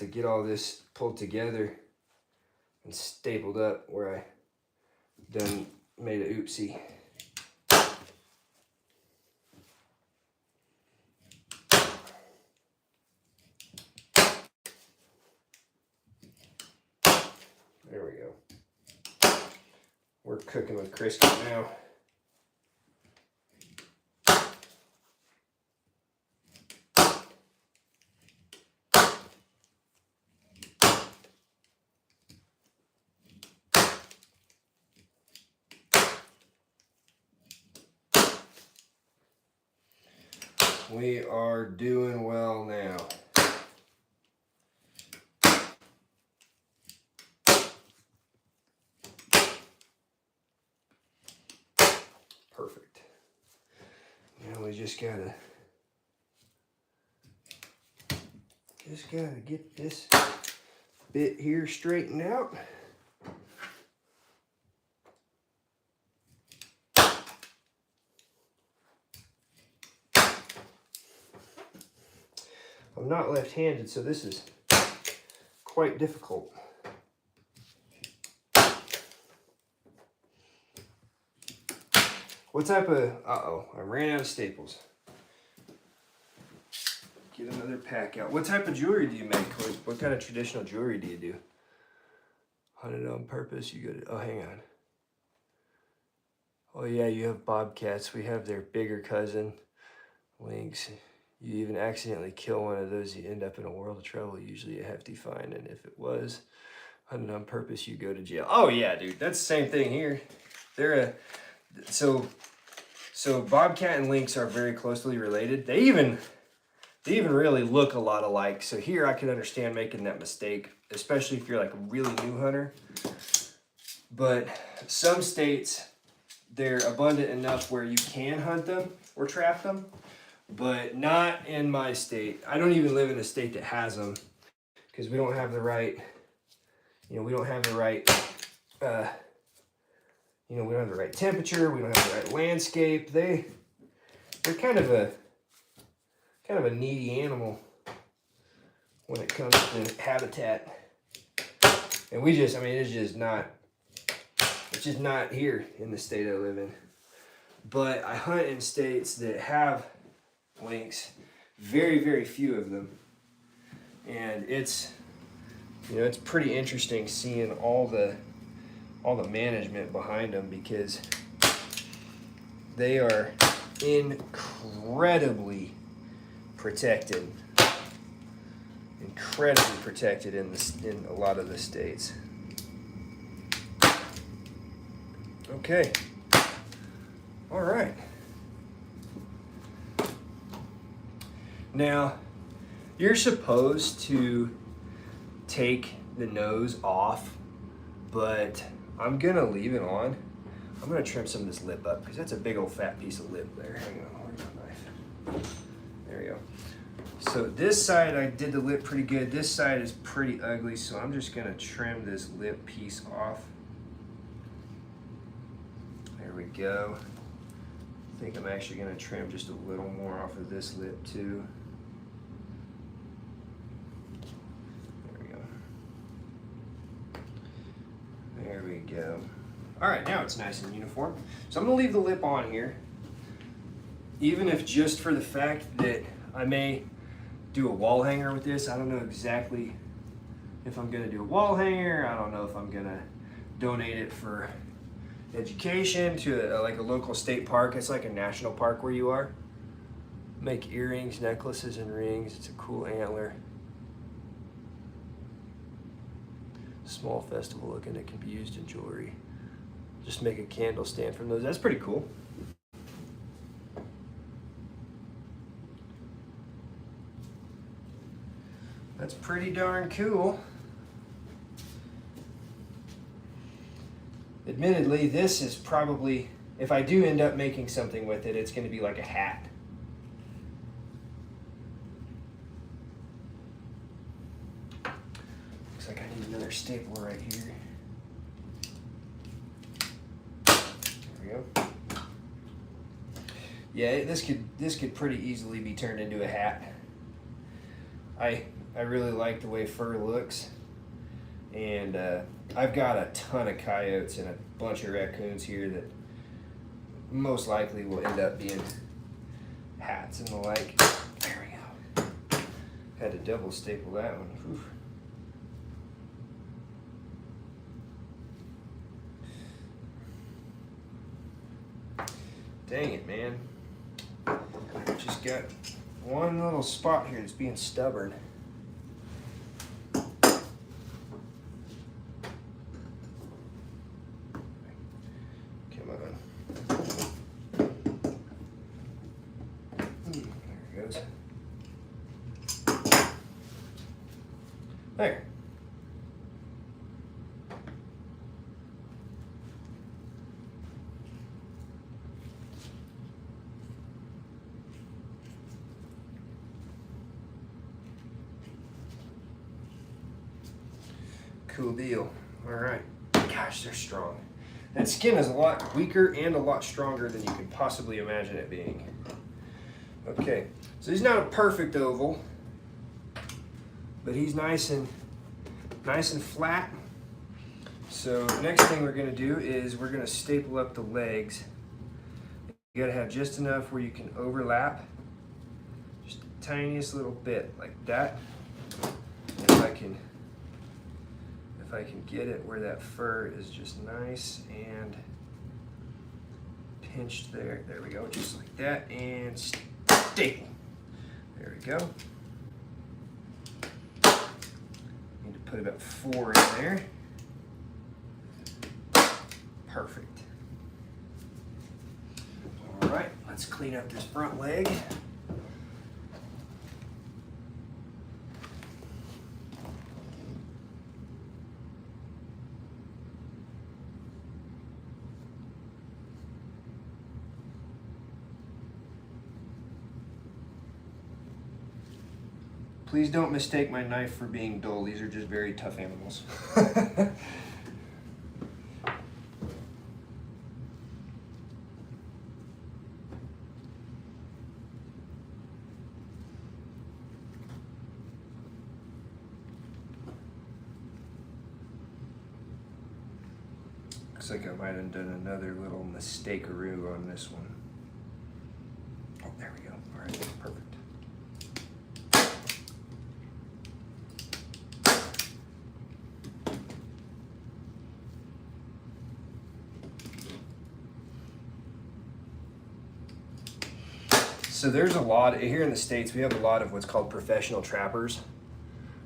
get all this pulled together and stapled up where I done made a oopsie. There we go. We're cooking with Crisco now. We are doing well now. Perfect. Now we just gotta get this bit here straightened out. I'm not left-handed, so this is quite difficult. What type of, uh-oh, I ran out of staples. Get another pack out. What type of jewelry do you make? What kind of traditional jewelry do you do? Hunted on purpose, you go to, oh, hang on. Oh yeah, you have bobcats. We have their bigger cousin, lynx. You even accidentally kill one of those, you end up in a world of trouble, usually a hefty fine, and if it was hunted on purpose, you go to jail. Oh yeah, dude, that's the same thing here. They're so bobcat and lynx are very closely related. They even really look a lot alike. So here I can understand making that mistake, especially if you're like a really new hunter. But some states, they're abundant enough where you can hunt them or trap them, but not in my state. I don't even live in a state that has them because we don't have the right, we don't have the right, we don't have the right temperature. We don't have the right landscape. They're kind of a needy animal when it comes to habitat. And we just, it's just not here in the state I live in. But I hunt in states that have lynx, very, very few of them. And it's pretty interesting seeing all the management behind them, because they are incredibly protected in a lot of the states. Okay. All right. Now, you're supposed to take the nose off, but I'm gonna leave it on. I'm gonna trim some of this lip up because that's a big old fat piece of lip there. Hang on, where's my knife? There we go. So this side I did the lip pretty good. This side is pretty ugly, so I'm just gonna trim this lip piece off. There we go. I think I'm actually gonna trim just a little more off of this lip too. There we go. All right, now it's nice and uniform. So I'm gonna leave the lip on here, even if just for the fact that I may do a wall hanger with this. I don't know exactly if I'm gonna do a wall hanger. I don't know if I'm gonna donate it for education to like a local state park. It's like a national park where you are. Make earrings, necklaces, and rings. It's a cool antler. Small festival look, and it can be used in jewelry. Just make a candle stand from those. That's pretty cool. That's pretty darn cool. Admittedly, this is probably, if I do end up making something with it, it's going to be like a hat. Looks like I need another stapler right here. There we go. Yeah, this could pretty easily be turned into a hat. I really like the way fur looks, and I've got a ton of coyotes and a bunch of raccoons here that most likely will end up being hats and the like. There we go. Had to double staple that one. Whew. Dang it, man. Just got one little spot here that's being stubborn. Come on. There it goes. There. Cool deal. All right. Gosh, they're strong. That skin is a lot weaker and a lot stronger than you could possibly imagine it being. Okay, so he's not a perfect oval, but he's nice and flat. So next thing we're gonna do is we're gonna staple up the legs. You gotta have just enough where you can overlap, just the tiniest little bit like that. And if I can get it where that fur is just nice and pinched there. There we go, just like that, and staple. There we go. Need to put about 4 in there. Perfect. All right, let's clean up this front leg. Please don't mistake my knife for being dull. These are just very tough animals. Looks like I might have done another little mistake-a-roo on this one. Oh, there we go. All right, perfect. So there's a lot, here in the States, we have a lot of what's called professional trappers.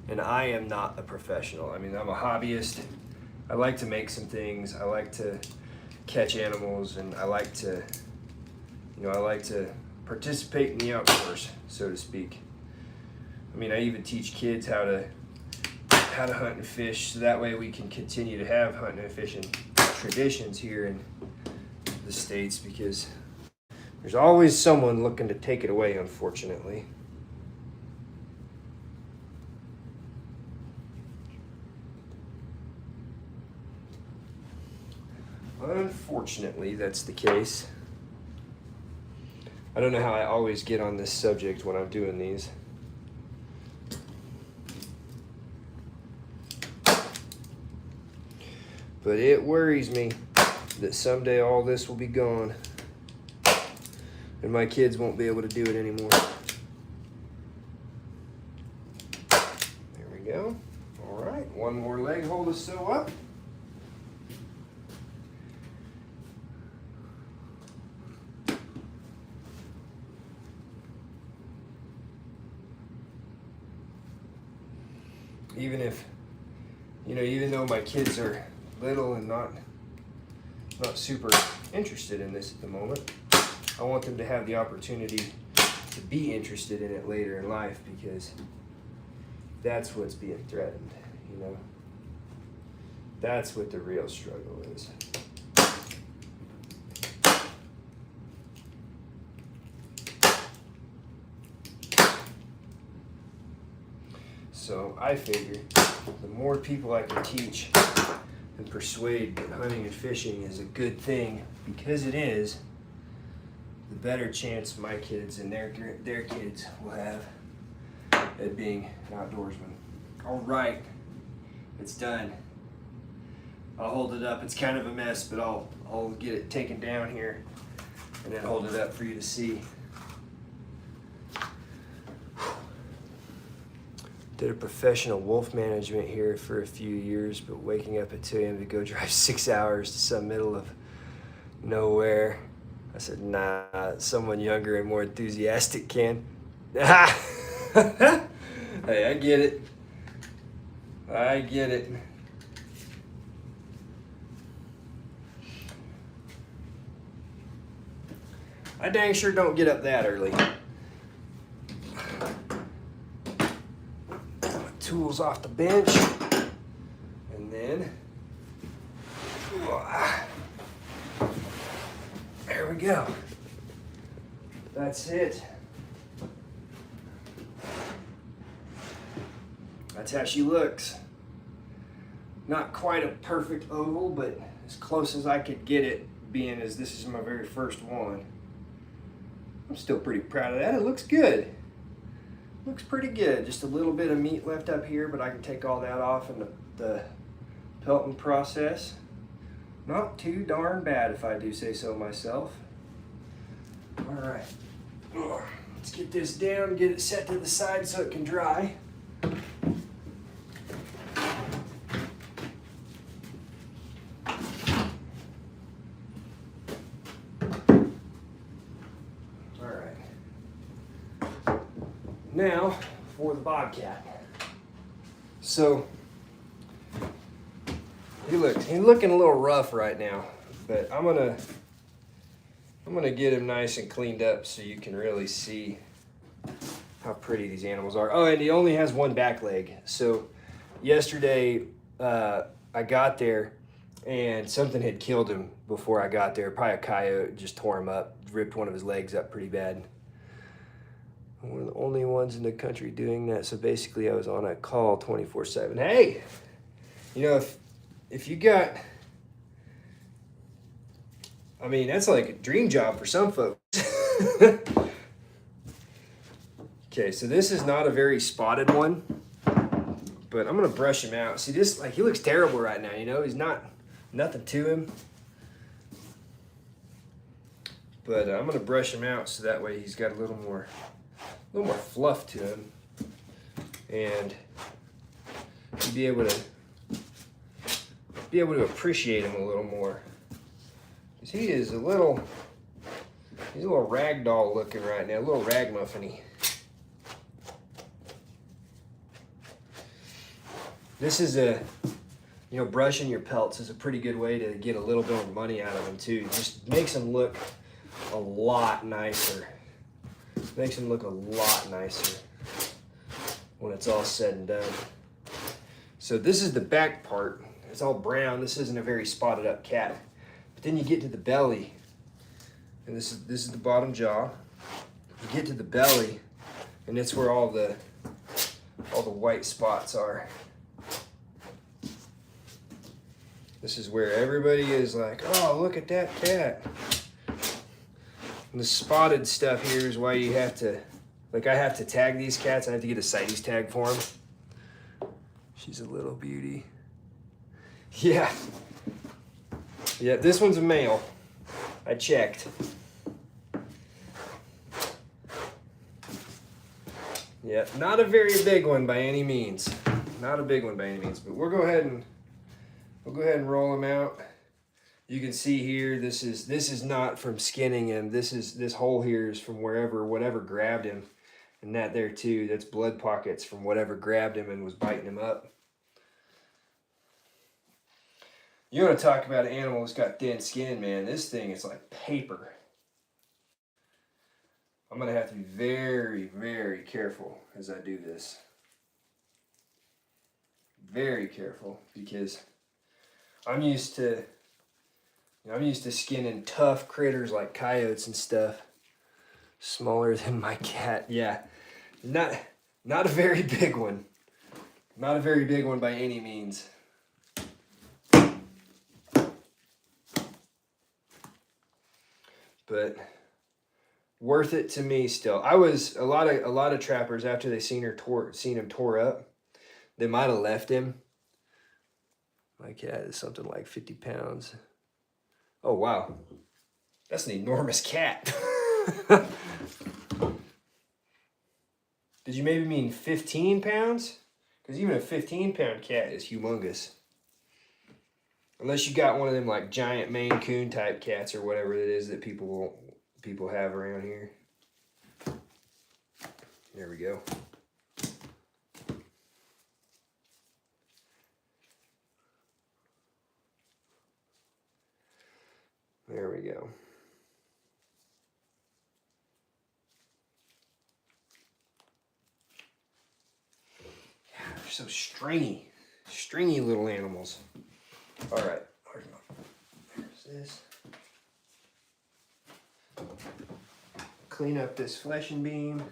And I am not a professional. I mean, I'm a hobbyist. I like to make some things. I like to catch animals, and I like to participate in the outdoors, so to speak. I mean, I even teach kids how to hunt and fish, so that way we can continue to have hunting and fishing traditions here in the States, because there's always someone looking to take it away, unfortunately. Unfortunately, that's the case. I don't know how I always get on this subject when I'm doing these. But it worries me that someday all this will be gone and my kids won't be able to do it anymore. There we go. All right, one more leg hole to sew up. Even though my kids are little and not super interested in this at the moment, I want them to have the opportunity to be interested in it later in life, because that's what's being threatened, That's what the real struggle is. So I figure the more people I can teach and persuade that hunting and fishing is a good thing, because it is, the better chance my kids and their kids will have at being an outdoorsman. All right, it's done. I'll hold it up. It's kind of a mess, but I'll get it taken down here and then hold it up for you to see. Did a professional wolf management here for a few years, but waking up at 2 a.m. to go drive 6 hours to some middle of nowhere. I said, nah, someone younger and more enthusiastic can. Hey, I get it. I get it. I dang sure don't get up that early. Tools off the bench, and then there we go. That's it. That's how she looks. Not quite a perfect oval, but as close as I could get it, being as this is my very first one. I'm still pretty proud of that. It looks good. Looks pretty good. Just a little bit of meat left up here, but I can take all that off in the pelting process. Not too darn bad if I do say so myself. All right, let's get this down, get it set to the side so it can dry. All right, now for the bobcat. So he's looking a little rough right now, but I'm gonna get him nice and cleaned up so you can really see how pretty these animals are. Oh, and he only has one back leg. So yesterday I got there and something had killed him before I got there. Probably a coyote just tore him up, ripped one of his legs up pretty bad. I'm one of the only ones in the country doing that. So basically I was on a call 24/7. Hey, you know, if you got, I mean, that's like a dream job for some folks. Okay, so this is not a very spotted one, but I'm gonna brush him out. See this, like he looks terrible right now, you know, he's nothing to him. But I'm gonna brush him out so that way he's got a little more fluff to him. And you'll be able to appreciate him a little more. Because he is he's a little ragdoll looking right now, a little ragamuffin-y. This is brushing your pelts is a pretty good way to get a little bit of money out of them too. It just makes them look a lot nicer. Makes them look a lot nicer when it's all said and done. So this is the back part. It's all brown. This isn't a very spotted up cat. But then you get to the belly, and this is the bottom jaw. You get to the belly, and it's where all the white spots are. This is where everybody is like, oh, look at that cat. And the spotted stuff here is why you have to, like I have to tag these cats. I have to get a CITES tag for them. She's a little beauty. Yeah. Yeah, this one's a male. I checked. Yeah, not a very big one by any means. Not a big one by any means, but we'll go ahead and roll him out. You can see here, this is not from skinning him. This hole here is from whatever grabbed him. And that there too, that's blood pockets from whatever grabbed him and was biting him up. You want to talk about an animal that's got thin skin, man. This thing is like paper. I'm going to have to be very, very careful as I do this. Very careful, because I'm used to skinning tough critters like coyotes and stuff. Smaller than my cat. Yeah. Not a very big one. Not a very big one by any means. But worth it to me still. I was a lot of trappers after they seen him tore up, they might have left him. My cat is something like 50 pounds. Oh wow. That's an enormous cat. Did you maybe mean 15 pounds? Because even a 15-pound cat is humongous. Unless you got one of them like giant Maine Coon type cats or whatever it is that people have around here. There we go. There we go. Yeah, they're so stringy little animals. All right, there's this. Clean up this fleshing beam.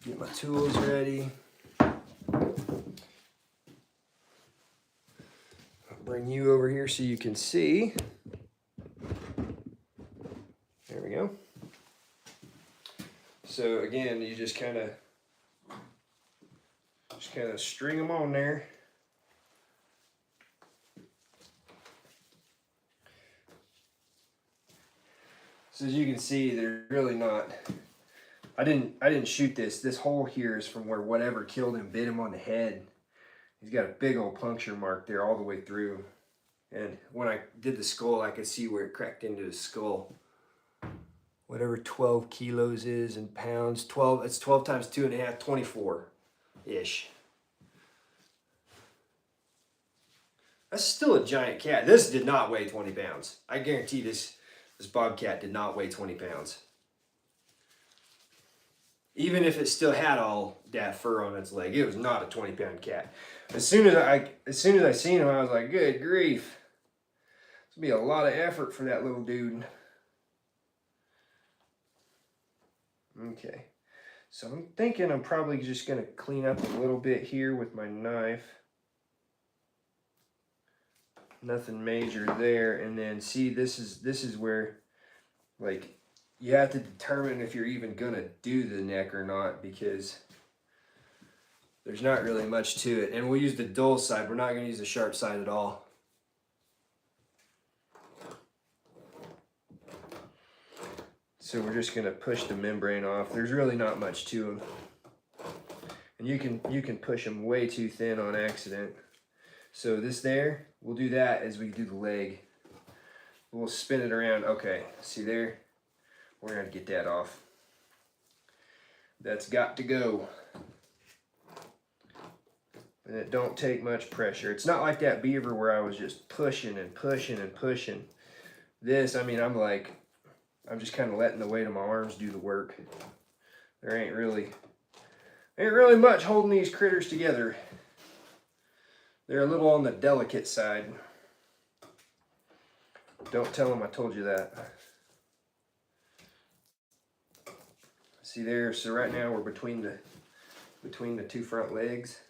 Get my tools ready. I'll bring you over here so you can see. There we go. So again, you just kind of Just kind of string them on there. So as you can see, they're really not. I didn't shoot this. This hole here is from where whatever killed him bit him on the head. He's got a big old puncture mark there all the way through. And when I did the skull, I could see where it cracked into his skull. Whatever 12 kilos is in pounds, 12, it's 12 times 2.5, 24-ish. That's still a giant cat. This did not weigh 20 pounds. I guarantee this bobcat did not weigh 20 pounds. Even if it still had all that fur on its leg, it was not a 20-pound cat. As soon as I seen him, I was like, good grief. This will be a lot of effort for that little dude. Okay, so I'm thinking I'm probably just gonna clean up a little bit here with my knife. Nothing major there, and then see, this is where, like, you have to determine if you're even gonna do the neck or not, because there's not really much to it. And we'll use the dull side. We're not gonna use the sharp side at all. So we're just gonna push the membrane off. There's really not much to them. And you can push them way too thin on accident. So this there, we'll do that as we do the leg. We'll spin it around. Okay, see there? We're gonna get that off. That's got to go. And it don't take much pressure. It's not like that beaver where I was just pushing and pushing and pushing. This, I mean, I'm just kind of letting the weight of my arms do the work. There ain't really much holding these critters together. They're a little on the delicate side. Don't tell them I told you that. See there, so right now we're between the two front legs.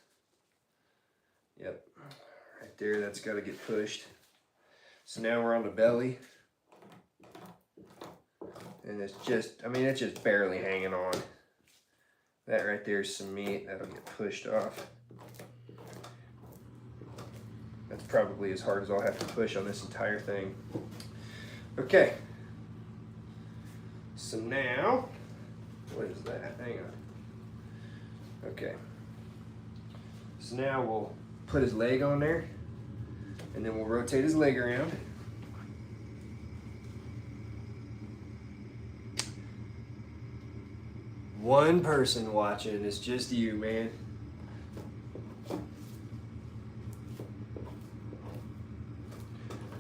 Yep, right there, that's got to get pushed. So now we're on the belly. And it's just, I mean, it's just barely hanging on. That right there is some meat. That'll get pushed off. That's probably as hard as I'll have to push on this entire thing. Okay. So now, what is that? Hang on. Okay. So now we'll put his leg on there, and then we'll rotate his leg around. One person watching, it's just you, man.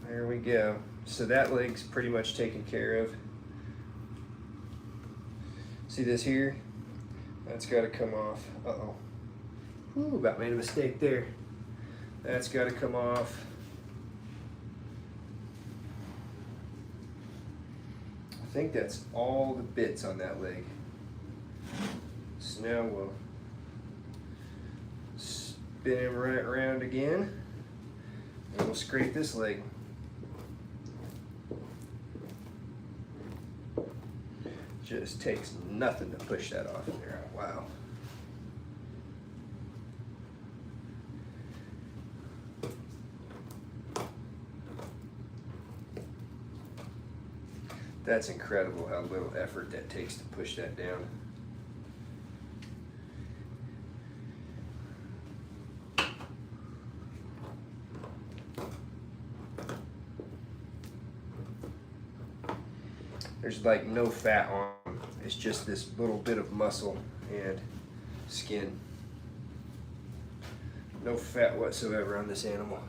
There we go. So that leg's pretty much taken care of. See this here? That's got to come off. Uh-oh. Ooh, about made a mistake there. That's got to come off. I think that's all the bits on that leg. So now we'll spin him right around again, and we'll scrape this leg. Just takes nothing to push that off there. Wow. That's incredible how little effort that takes to push that down. There's like no fat on them. It's just this little bit of muscle and skin. No fat whatsoever on this animal.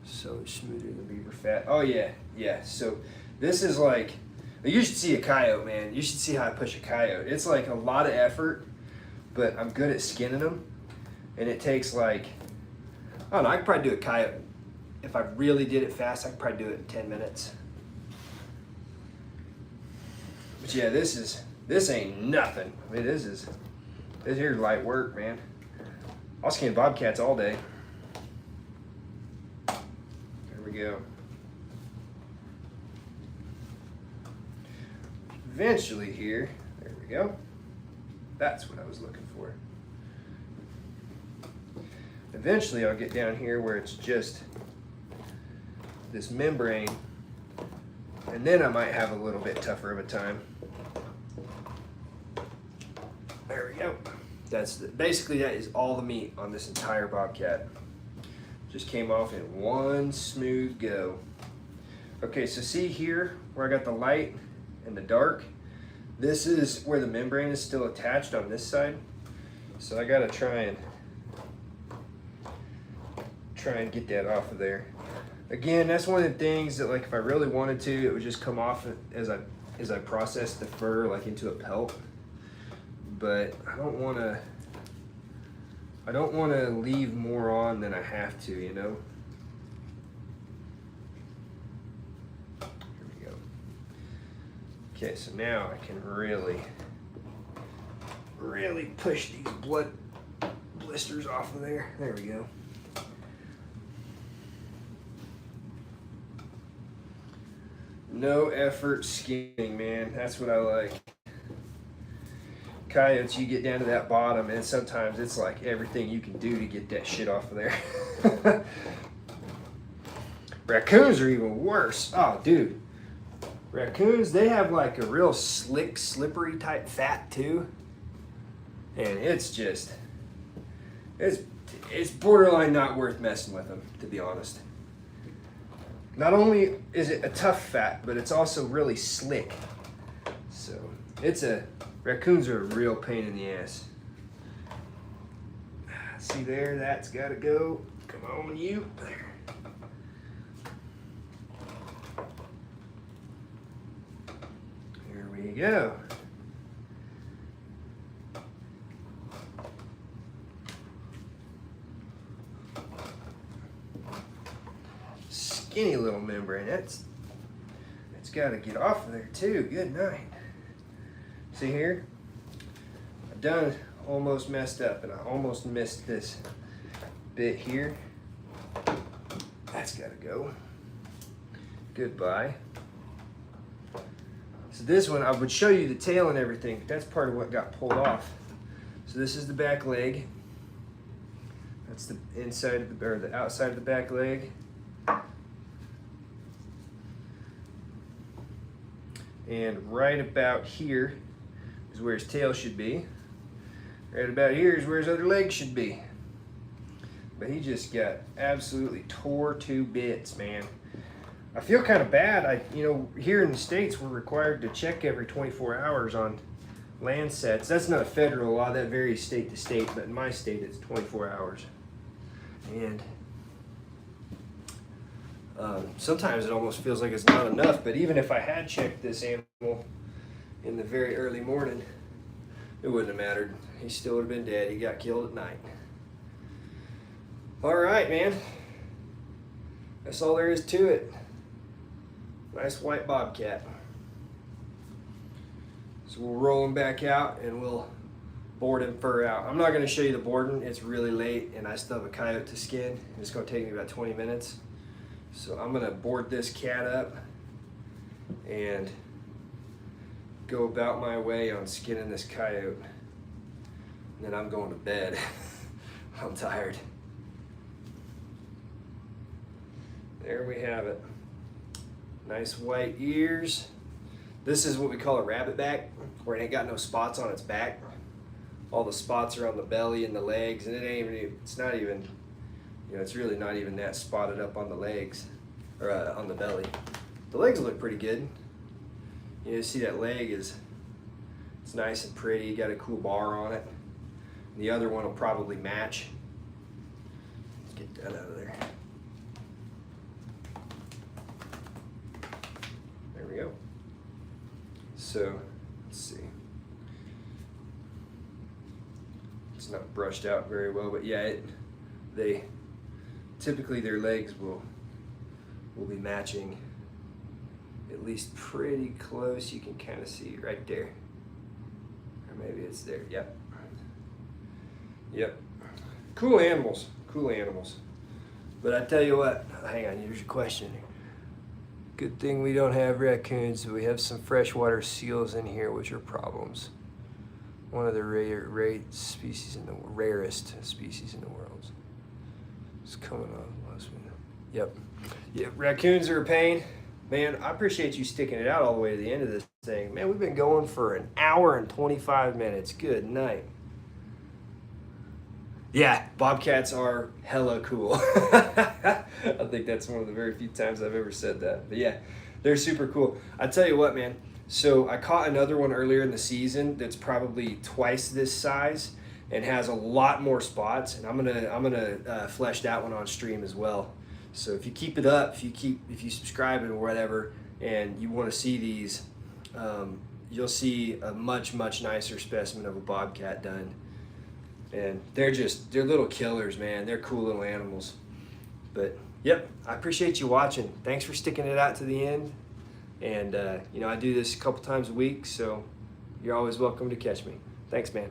So smoother than beaver fat. Oh yeah, yeah. So this is like, you should see a coyote, man. You should see how I push a coyote. It's like a lot of effort, but I'm good at skinning them. And it takes like, I don't know, I could probably do a coyote. If I really did it fast, I could probably do it in 10 minutes. But yeah, this ain't nothing. I mean, this here's light work, man. I'll skin bobcats all day. There we go. Eventually here, there we go. That's what I was looking for. eventually I'll get down here where it's just this membrane, and then I might have a little bit tougher of a time. There we go. Basically that is all the meat on this entire bobcat. Just came off in one smooth go. Okay, so see here where I got the light and the dark? This is where the membrane is still attached on this side. So I gotta try and get that off of there. Again, that's one of the things that, like, if I really wanted to, it would just come off as I process the fur, like, into a pelt. But I don't wanna leave more on than I have to, you know? Here we go. Okay, so now I can really push these blood blisters off of there. There we go. No effort skinning, man. That's what I like. Coyotes, you get down to that bottom, and sometimes it's like everything you can do to get that shit off of there. Raccoons are even worse. Oh, dude. Raccoons, they have like a real slick, slippery type fat too. And it's just, it's borderline not worth messing with them, to be honest. Not only is it a tough fat, but it's also really slick. So raccoons are a real pain in the ass. See there, that's gotta go. Come on, you. There. There we go. Skinny little membrane. That's got to get off of there too. Good night. See here? I've done almost messed up, and I almost missed this bit here. That's got to go. Goodbye. So this one, I would show you the tail and everything, but that's part of what got pulled off. So this is the back leg. That's the inside of the, or the outside of the back leg. And right about here is where his tail should be. Right about here is where his other leg should be. But he just got absolutely tore to bits, man. I feel kind of bad. Here in the States, we're required to check every 24 hours on land sets. That's not a federal law, that varies state to state, but in my state, it's 24 hours. And sometimes it almost feels like it's not enough, but even if I had checked this animal in the very early morning, it wouldn't have mattered. He still would have been dead. He got killed at night. All right, man. That's all there is to it. Nice white bobcat. So we'll roll him back out and we'll board him fur out. I'm not going to show you the boarding. It's really late and I still have a coyote to skin. It's going to take me about 20 minutes. So I'm going to board this cat up and go about my way on skinning this coyote. And then I'm going to bed. I'm tired. There we have it. Nice white ears. This is what we call a rabbit back, where it ain't got no spots on its back. All the spots are on the belly and the legs, and it's really not even that spotted up on the legs, or on the belly. The legs look pretty good. You see that leg it's nice and pretty, got a cool bar on it. And the other one will probably match. Let's get that out of there. There we go. So, let's see. It's not brushed out very well, but yeah, typically their legs will be matching at least pretty close. You can kind of see right there. Or maybe it's there. Yep. Yep. Cool animals. Cool animals. But I tell you what, hang on, here's your question. Good thing we don't have raccoons. We have some freshwater seals in here, which are problems. One of the rarest species in the world. It's coming on last minute. Yep. Yeah, raccoons are a pain. Man, I appreciate you sticking it out all the way to the end of this thing. Man, we've been going for an hour and 25 minutes. Good night. Yeah, bobcats are hella cool. I think that's one of the very few times I've ever said that. But yeah, they're super cool. I tell you what, man. So I caught another one earlier in the season that's probably twice this size and has a lot more spots. And I'm gonna flesh that one on stream as well. So if you keep it up, if you subscribe and whatever, and you want to see these, you'll see a much nicer specimen of a bobcat done. And they're little killers, man. They're cool little animals. But yep, I appreciate you watching. Thanks for sticking it out to the end. And I do this a couple times a week, so you're always welcome to catch me. Thanks, man.